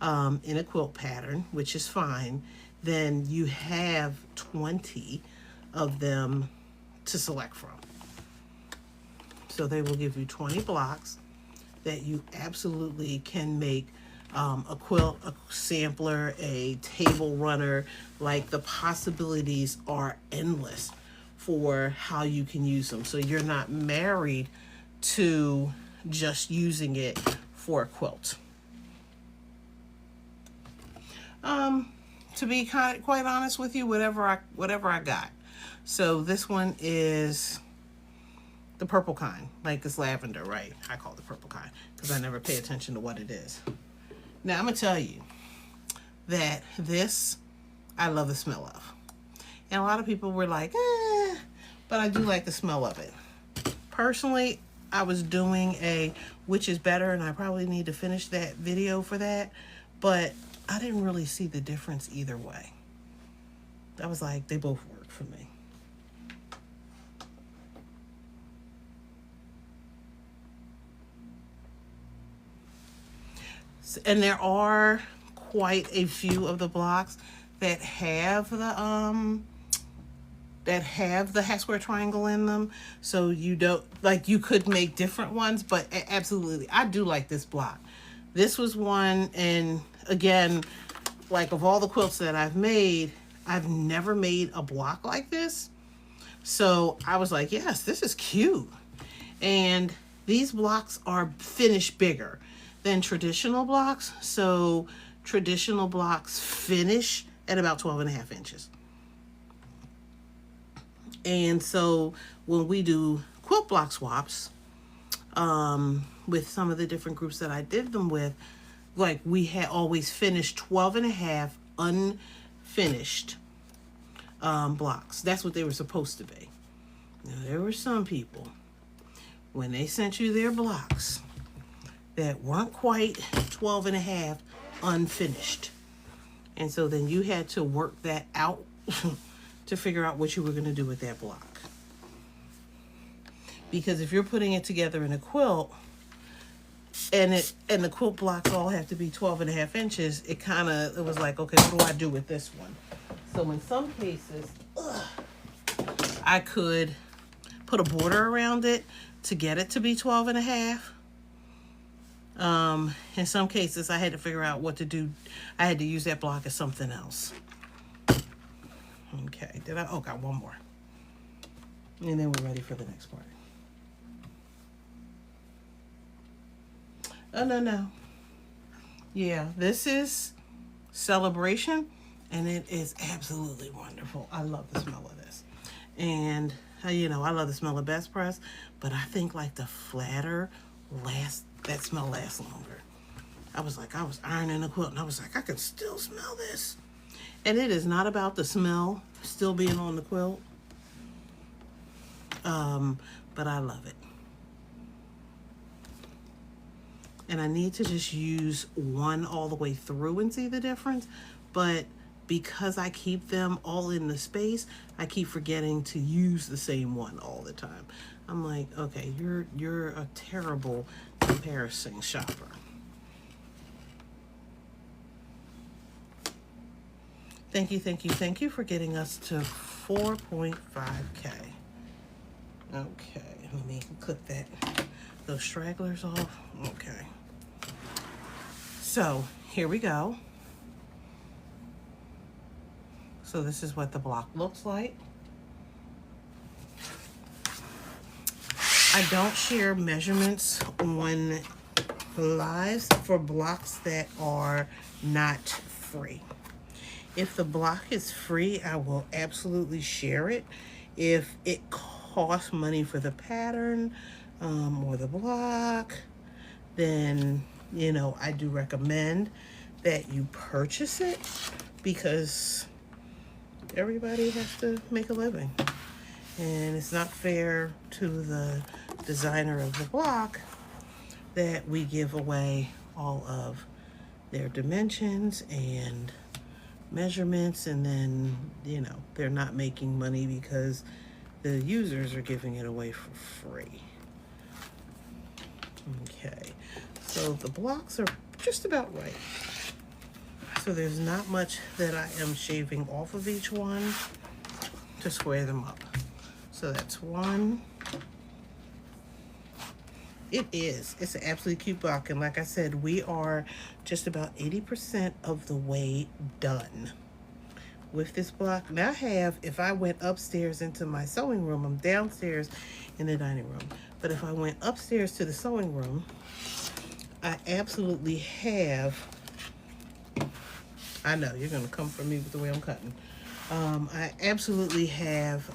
in a quilt pattern, which is fine, then you have 20 of them to select from. So they will give you 20 blocks that you absolutely can make a quilt, a sampler, a table runner. Like, the possibilities are endless for how you can use them. So you're not married to just using it for a quilt. To be quite honest with you, whatever I got. So this one is the purple kind, like it's lavender, right? I call it the purple kind because I never pay attention to what it is. Now I'm gonna tell you that this I love the smell of, and a lot of people were like, but I do like the smell of it. Personally, I was doing a which is better, and I probably need to finish that video for that, but I didn't really see the difference either way. I was like, they both work for me. And there are quite a few of the blocks that have the half square triangle in them, so you don't like, you could make different ones, but absolutely I do like this block. This was one, and again, like, of all the quilts that I've made, I've never made a block like this. So I was like, yes, this is cute. And these blocks are finished bigger than traditional blocks. So traditional blocks finish at about 12.5 inches. And so when we do quilt block swaps, with some of the different groups that I did them with, like, we had always finished 12.5 unfinished blocks. That's what they were supposed to be. Now, there were some people, when they sent you their blocks, that weren't quite 12 and a half unfinished. And so then you had to work that out to figure out what you were going to do with that block. Because if you're putting it together in a quilt, and the quilt blocks all have to be 12 and a half inches, it was like, okay, what do I do with this one? So in some cases, I could put a border around it to get it to be 12 and a half. In some cases, I had to figure out what to do. I had to use that block as something else. Okay, got one more. And then we're ready for the next part. Oh, no. Yeah, this is Celebration, and it is absolutely wonderful. I love the smell of this. And, I love the smell of Best Press, but I think like the flatter that smell lasts longer. I was ironing the quilt, and I was like, I can still smell this. And it is not about the smell still being on the quilt. But I love it. And I need to just use one all the way through and see the difference. But because I keep them all in the space, I keep forgetting to use the same one all the time. I'm like, okay, you're a terrible comparison shopper. Thank you for getting us to 4.5K. Okay, let me clip those stragglers off. Okay. So here we go. So this is what the block looks like. I don't share measurements on lives for blocks that are not free. If the block is free, I will absolutely share it. If it costs money for the pattern or the block, then I do recommend that you purchase it, because everybody has to make a living, and it's not fair to the designer of the block that we give away all of their dimensions and measurements, and then they're not making money because the users are giving it away for free. Okay, so the blocks are just about right. So there's not much that I am shaving off of each one to square them up. So that's one. It's an absolutely cute block, and like I said, we are just about 80% of the way done with this block. Now if I went upstairs into my sewing room, I'm downstairs in the dining room, but if I went upstairs to the sewing room, I absolutely have, I know you're gonna come for me with the way I'm cutting. I absolutely have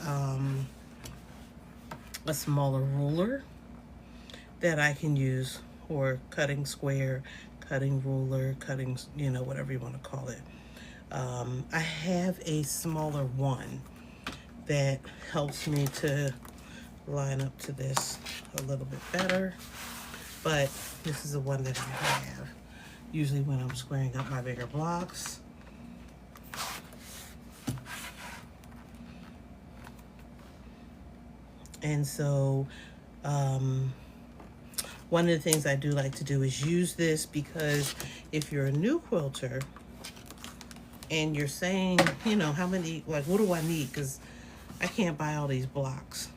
a smaller ruler that I can use for cutting square, cutting ruler, cutting, whatever you want to call it. I have a smaller one that helps me to line up to this a little bit better, but this is the one that I have usually when I'm squaring up my bigger blocks. And so one of the things I do like to do is use this, because if you're a new quilter and you're saying, how many, like, what do I need? Because I can't buy all these blocks.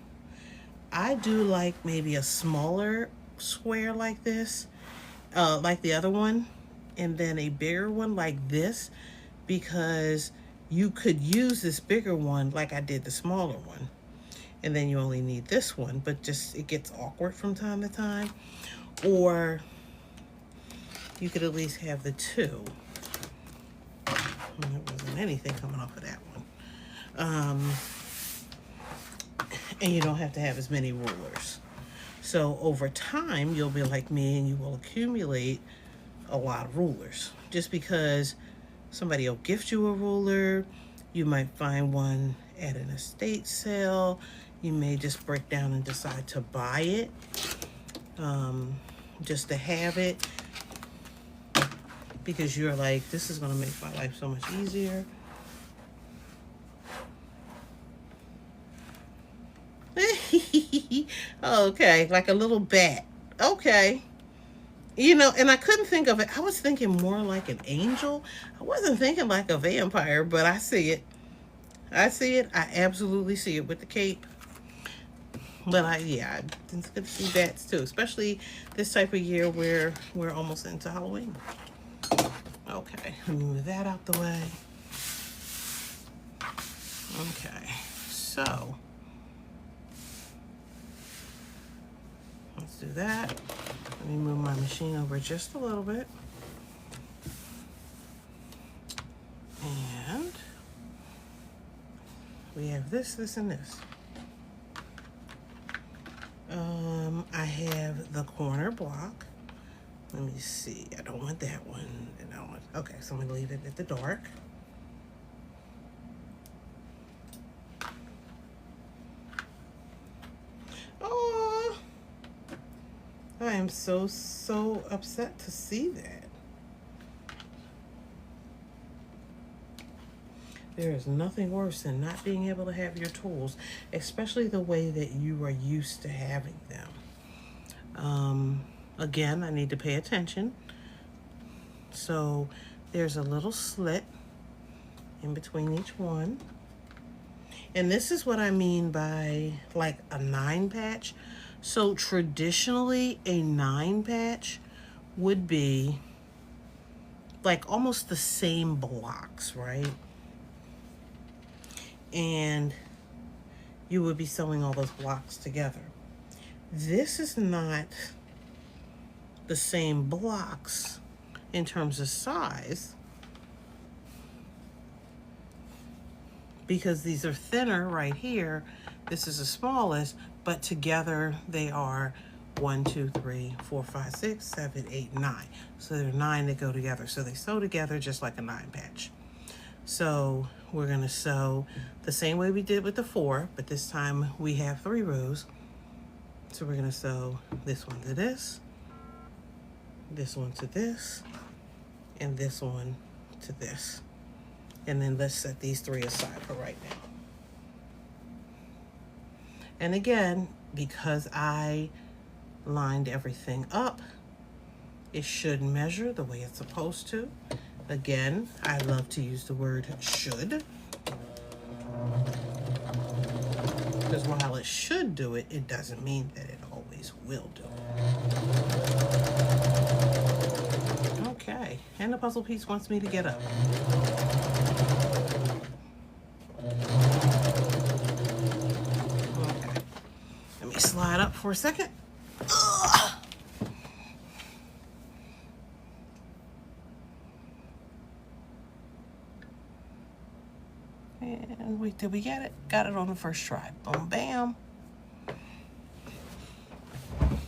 I do like maybe a smaller square like this, like the other one, and then a bigger one like this, because you could use this bigger one like I did the smaller one, and then you only need this one, but just it gets awkward from time to time. Or you could at least have the two. There wasn't anything coming off of that one. And you don't have to have as many rulers. So over time, you'll be like me and you will accumulate a lot of rulers. Just because somebody will gift you a ruler, You might find one at an estate sale. You may just break down and decide to buy it, just to have it, because you're like, this is gonna make my life so much easier. Okay, like a little bat. Okay. You know, and I couldn't think of it. I was thinking more like an angel. I wasn't thinking like a vampire, but I see it. I see it. I absolutely see it with the cape. But yeah, it's good to see bats too, especially this type of year where we're almost into Halloween. Okay, let me move that out the way. Okay, so let's do that. Let me move my machine over just a little bit. And we have this, this, and this. I have the corner block. Let me see. I don't want that one. And I don't want, okay, so I'm gonna leave it at the dark. Oh, I am so upset to see that. There is nothing worse than not being able to have your tools, especially the way that you are used to having them. Again, I need to pay attention. So there's a little slit in between each one. And this is what I mean by like a 9 patch. So traditionally a 9 patch would be like almost the same blocks, right? And you would be sewing all those blocks together. This is not the same blocks in terms of size, because these are thinner right here. This is the smallest, but together they are 1, 2, 3, 4, 5, 6, 7, 8, 9. So there are 9 that go together. So they sew together just like a 9 patch. So we're gonna sew the same way we did with the 4, but this time we have 3 rows. So we're gonna sew this one to this one to this, and this one to this. And then let's set these 3 aside for right now. And again, because I lined everything up, it should measure the way it's supposed to. Again, I love to use the word should, because while it should do it, it doesn't mean that it always will do it. Okay, and the puzzle piece wants me to get up. Okay, let me slide up for a second. Ugh. And wait, did we get it? Got it on the first try. Boom, bam.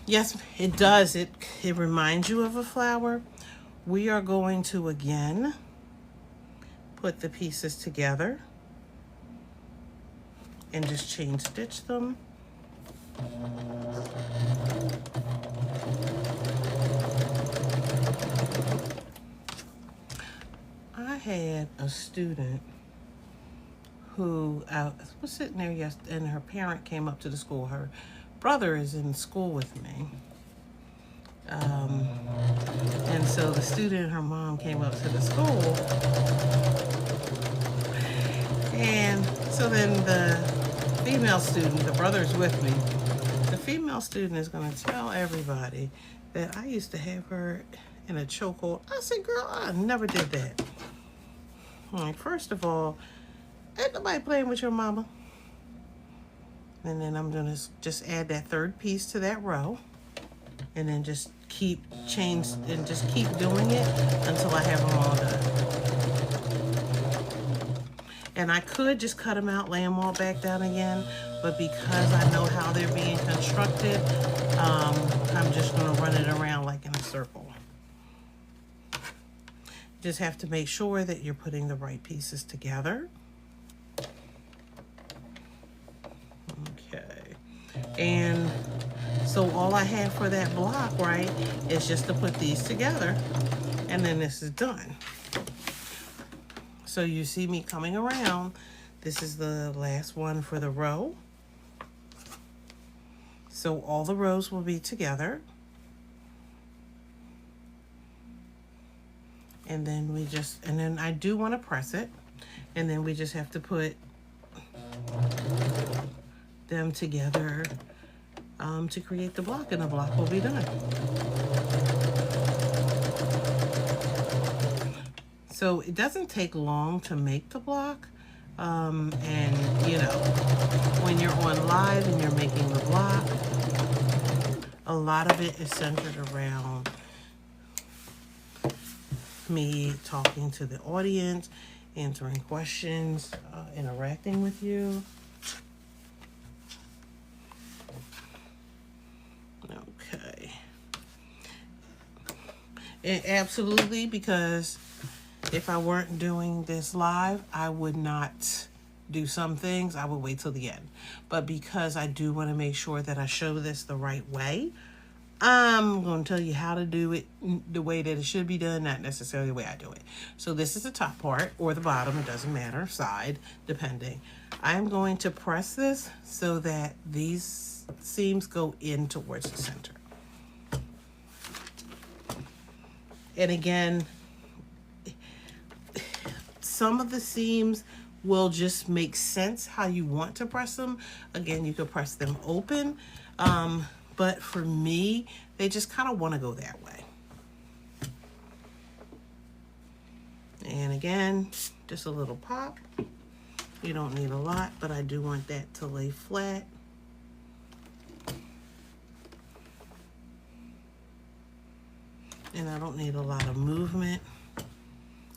Yes, it does. It reminds you of a flower. We are going to again put the pieces together and just chain stitch them. I had a student who was sitting there yesterday, and her parent came up to the school. Her brother is in school with me. And so the student and her mom came up to the school. And so then the female student, the brother's with me, the female student is going to tell everybody that I used to have her in a chokehold. I said, girl, I never did that. Like, first of all, ain't nobody playing with your mama. And then I'm going to just add that 3rd piece to that row. And then just keep chains and just keep doing it until I have them all done. And I could just cut them out, lay them all back down again, but because I know how they're being constructed, I'm just going to run it around like in a circle. Just have to make sure that you're putting the right pieces together. And so all I had for that block, right, is just to put these together, and then this is done. So you see me coming around. This is the last one for the row. So all the rows will be together. And then then I do want to press it. And then we just have to put them together to create the block, and the block will be done. So it doesn't take long to make the block. And you know, when you're on live and you're making the block, a lot of it is centered around me talking to the audience, answering questions, interacting with you. Okay. And absolutely, because if I weren't doing this live, I would not do some things. I would wait till the end. But because I do want to make sure that I show this the right way, I'm going to tell you how to do it the way that it should be done, not necessarily the way I do it. So this is the top part, or the bottom, it doesn't matter, side, depending. I'm going to press this so that these seams go in towards the center. And again, some of the seams will just make sense how you want to press them. Again, you could press them open. But for me, they just kind of want to go that way. And again, just a little pop. You don't need a lot, but I do want that to lay flat. And I don't need a lot of movement.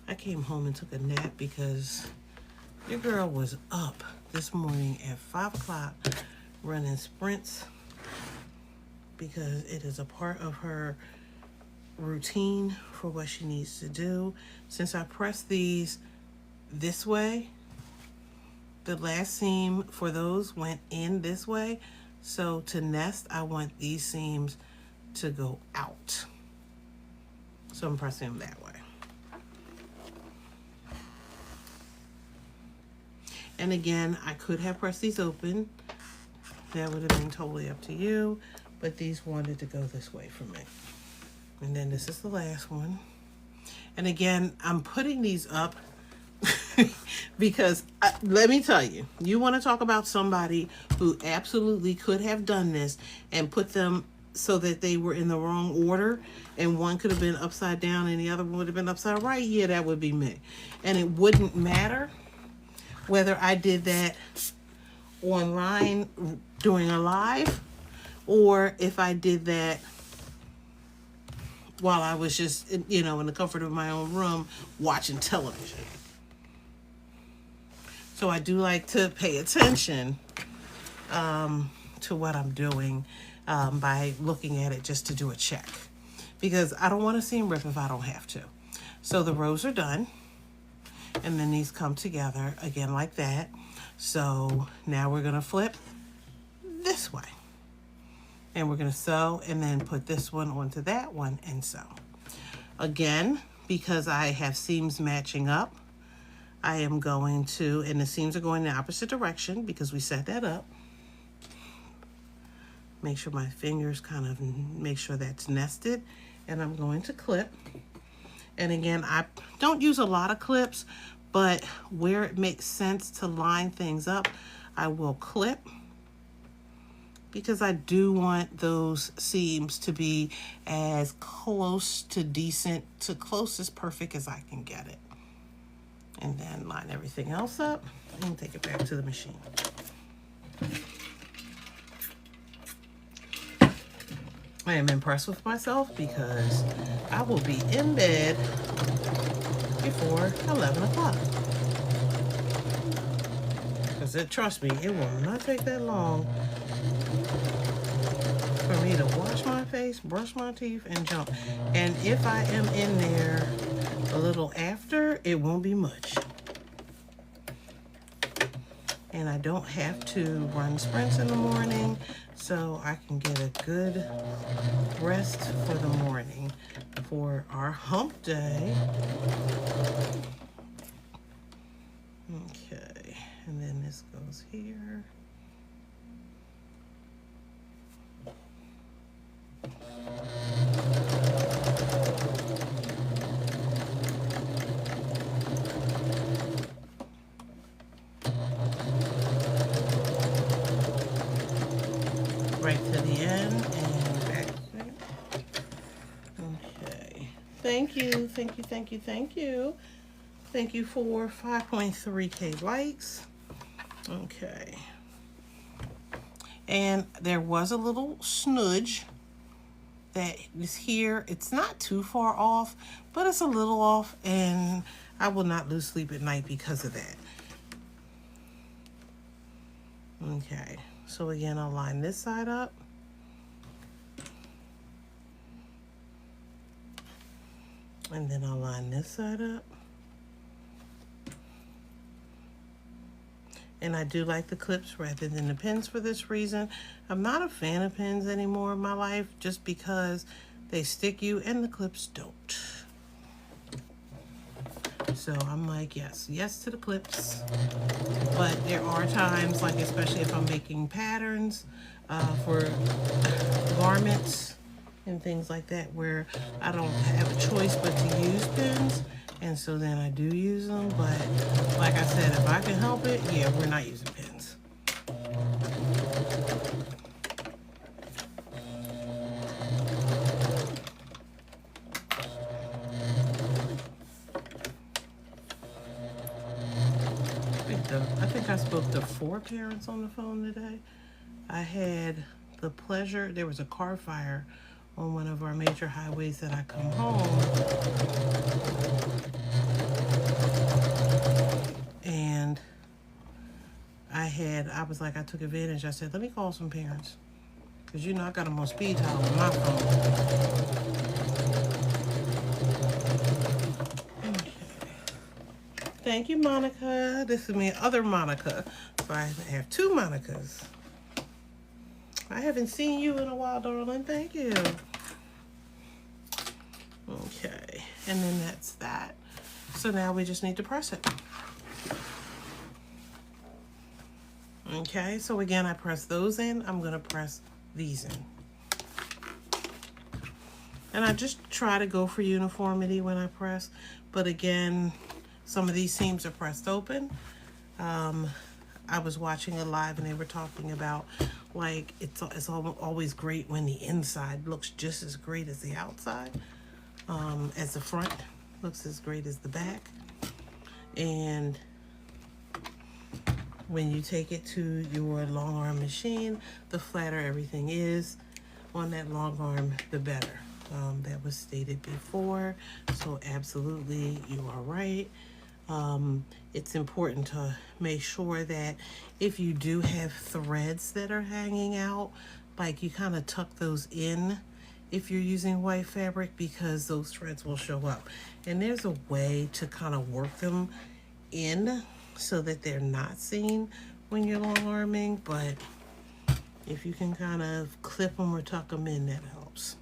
I came home and took a nap because your girl was up this morning at 5 o'clock running sprints, because it is a part of her routine for what she needs to do. Since I pressed these this way, the last seam for those went in this way. So to nest, I want these seams to go out. So I'm pressing them that way. And again, I could have pressed these open. That would have been totally up to you. But these wanted to go this way for me. And then this is the last one. And again, I'm putting these up because let me tell you, you want to talk about somebody who absolutely could have done this and put them so that they were in the wrong order, and one could have been upside down and the other one would have been upside right. Yeah, that would be me. And it wouldn't matter whether I did that online doing a live, or if I did that while I was just, you know, in the comfort of my own room watching television. So I do like to pay attention to what I'm doing by looking at it just to do a check, because I don't want to seam rip if I don't have to. So the rows are done, and then these come together again like that. So now we're going to flip this way. And we're going to sew and then put this one onto that one and sew. Again, because I have seams matching up, I am going to, and the seams are going in the opposite direction because we set that up. Make sure my fingers kind of make sure that's nested. And I'm going to clip. And again, I don't use a lot of clips, but where it makes sense to line things up, I will clip, because I do want those seams to be as close to decent, to close as perfect as I can get it. And then line everything else up and take it back to the machine. I am impressed with myself because I will be in bed before 11 o'clock. Because trust me, it will not take that long for me to wash my face, brush my teeth, and jump. And if I am in there a little after, it won't be much. And I don't have to run sprints in the morning, so I can get a good rest for the morning for our hump day. Okay, and then this goes here. Right to the end and back. Okay. Thank you, thank you, thank you, thank you. Thank you for 5.3K likes. Okay. And there was a little smudge that is here. It's not too far off, but it's a little off, and I will not lose sleep at night because of that. Okay, so again, I'll line this side up. And then I'll line this side up. And I do like the clips rather than the pins for this reason. I'm not a fan of pins anymore in my life just because they stick you and the clips don't. So I'm like, yes to the clips. But there are times, like especially if I'm making patterns for garments and things like that, where I don't have a choice but to use pins. And so then I do use them, but like I said, if I can help it, yeah, we're not using pins. I think I spoke to 4 parents on the phone today. I had the pleasure, there was a car fire on one of our major highways that I come home. And I was like, I took advantage. I said, let me call some parents. Because you know I got them on speed dial on my phone. Okay. Thank you, Monica. This is my other Monica. So I have 2 Monicas. I haven't seen you in a while, darling. Thank you. Okay, and then that's that. So now we just need to press it. Okay, so again, I press those in. I'm going to press these in. And I just try to go for uniformity when I press. But again, some of these seams are pressed open. I was watching a live and they were talking about like it's always great when the inside looks just as great as the outside, as the front looks as great as the back. And when you take it to your long arm machine, the flatter everything is on that long arm, the better. That was stated before, so absolutely you are right. It's important to make sure that if you do have threads that are hanging out, like you kind of tuck those in if you're using white fabric, because those threads will show up. And there's a way to kind of work them in so that they're not seen when you're long arming, but if you can kind of clip them or tuck them in, that helps.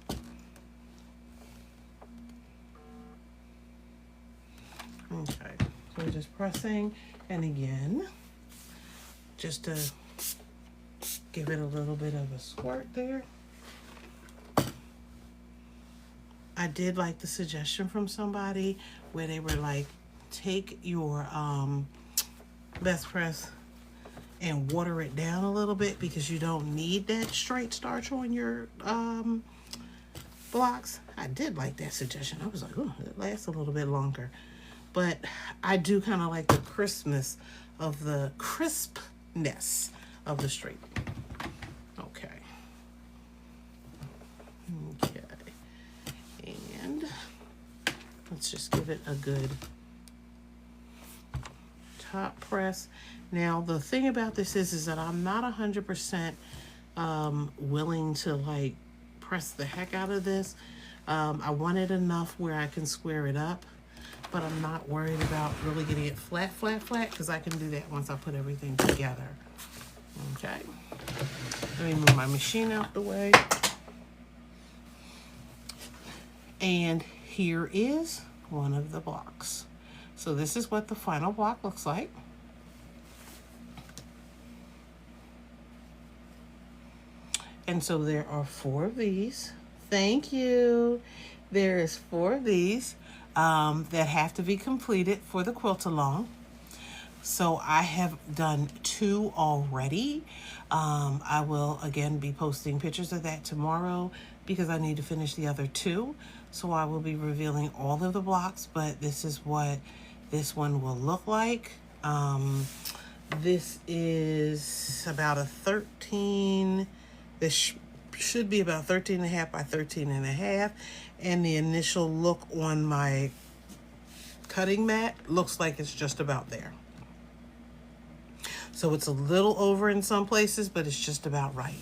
Okay, so just pressing, and again, just to give it a little bit of a squirt there. I did like the suggestion from somebody where they were like, take your best press and water it down a little bit because you don't need that straight starch on your blocks. I did like that suggestion. I was like, oh, it lasts a little bit longer. But I do kind of like the crispness of the straight. Okay. Okay. And let's just give it a good top press. Now the thing about this is that I'm not 100% willing to like press the heck out of this. I want it enough where I can square it up, but I'm not worried about really getting it flat, because I can do that once I put everything together. Okay. Let me move my machine out the way. And here is one of the blocks. So this is what the final block looks like. And so there are 4 of these. Thank you. There is 4 of these that have to be completed for the quilt along. So I have done 2 already. I will again be posting pictures of that tomorrow because I need to finish the other 2. So I will be revealing all of the blocks, but this is what this one will look like. This is about a 13, this should be about 13.5 by 13.5. And the initial look on my cutting mat looks like it's just about there. So it's a little over in some places, but it's just about right.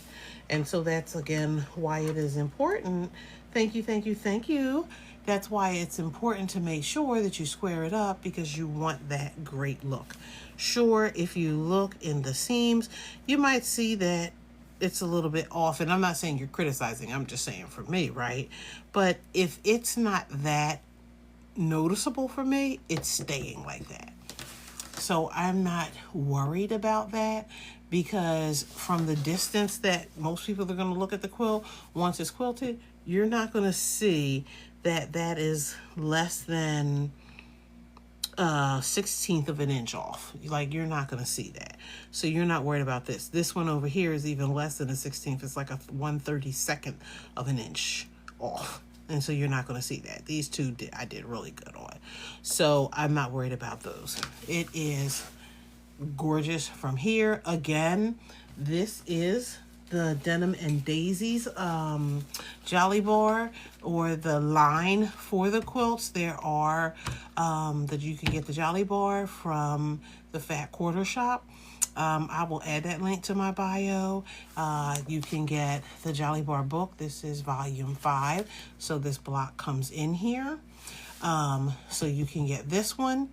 And so that's, again, why it is important. Thank you, thank you, thank you. That's why it's important to make sure that you square it up, because you want that great look. Sure, if you look in the seams, you might see that it's a little bit off. And I'm not saying you're criticizing. I'm just saying for me, right? But if it's not that noticeable for me, it's staying like that. So I'm not worried about that, because from the distance that most people are going to look at the quilt, once it's quilted, you're not going to see that that is less than 1/16 of an inch off. Like, you're not going to see that. So you're not worried about this. This one over here is even less than a 1/16. It's like a 1/32 of an inch off. And so you're not going to see that. These 2 I did really good on. So I'm not worried about those. It is gorgeous from here. Again, this is the Denim and Daisies Jolly Bar, or the line for the quilts. There are that you can get the Jolly Bar from the Fat Quarter Shop. I will add that link to my bio. You can get the Jolly Bar book. This is volume 5. So this block comes in here. So you can get this one.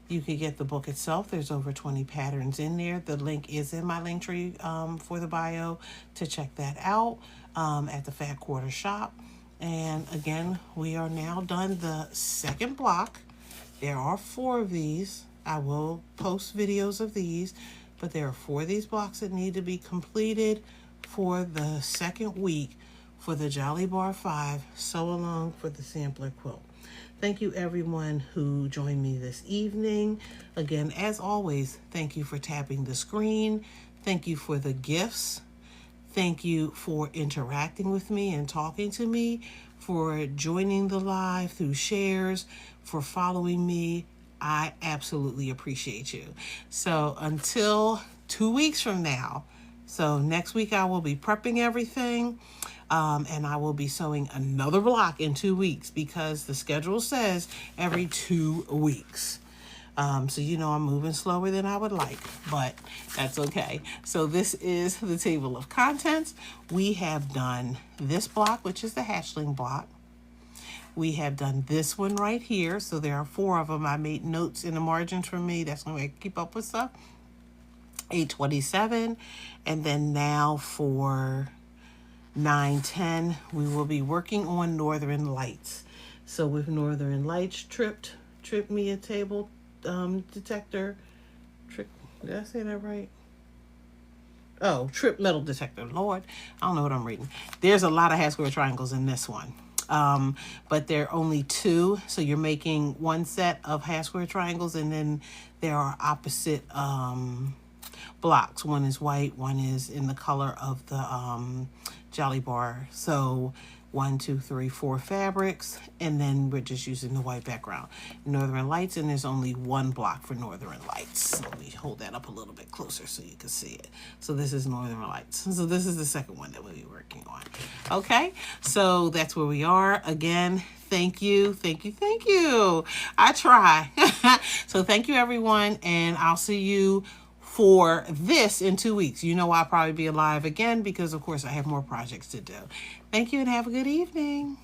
You can get the book itself. There's over 20 patterns in there. The link is in my link tree for the bio to check that out at the Fat Quarter Shop. And again, we are now done the second block. There are 4 of these. I will post videos of these, but there are 4 of these blocks that need to be completed for the second week for the Jolly Bar 5 Sew Along for the Sampler Quilt. Thank you, everyone who joined me this evening. Again, as always, thank you for tapping the screen. Thank you for the gifts. Thank you for interacting with me and talking to me, for joining the live through shares, for following me. I absolutely appreciate you. So until 2 weeks from now, so next week I will be prepping everything. And I will be sewing another block in 2 weeks, because the schedule says every 2 weeks. So you know I'm moving slower than I would like, but that's okay. So this is the table of contents. We have done this block, which is the hatchling block. We have done this one right here. So there are 4 of them. I made notes in the margins for me. That's the way I keep up with stuff. 827. And then now for 910, we will be working on Northern Lights. So with Northern Lights, trip me a table detector. Did I say that right? Oh, trip metal detector. Lord, I don't know what I'm reading. There's a lot of half square triangles in this one. But there are only 2. So you're making 1 set of half square triangles, and then there are opposite blocks. One is white, one is in the color of the Jolly Bar. So 1, 2, 3, 4 fabrics, and then we're just using the white background. Northern Lights, and there's only 1 block for Northern Lights. Let me hold that up a little bit closer so you can see it. So this is Northern Lights. So this is the second one that we'll be working on. Okay, so that's where we are. Again, thank you, thank you, thank you. I try. So thank you, everyone, and I'll see you for this in 2 weeks. You know I'll probably be alive again, because of course I have more projects to do. Thank you and have a good evening.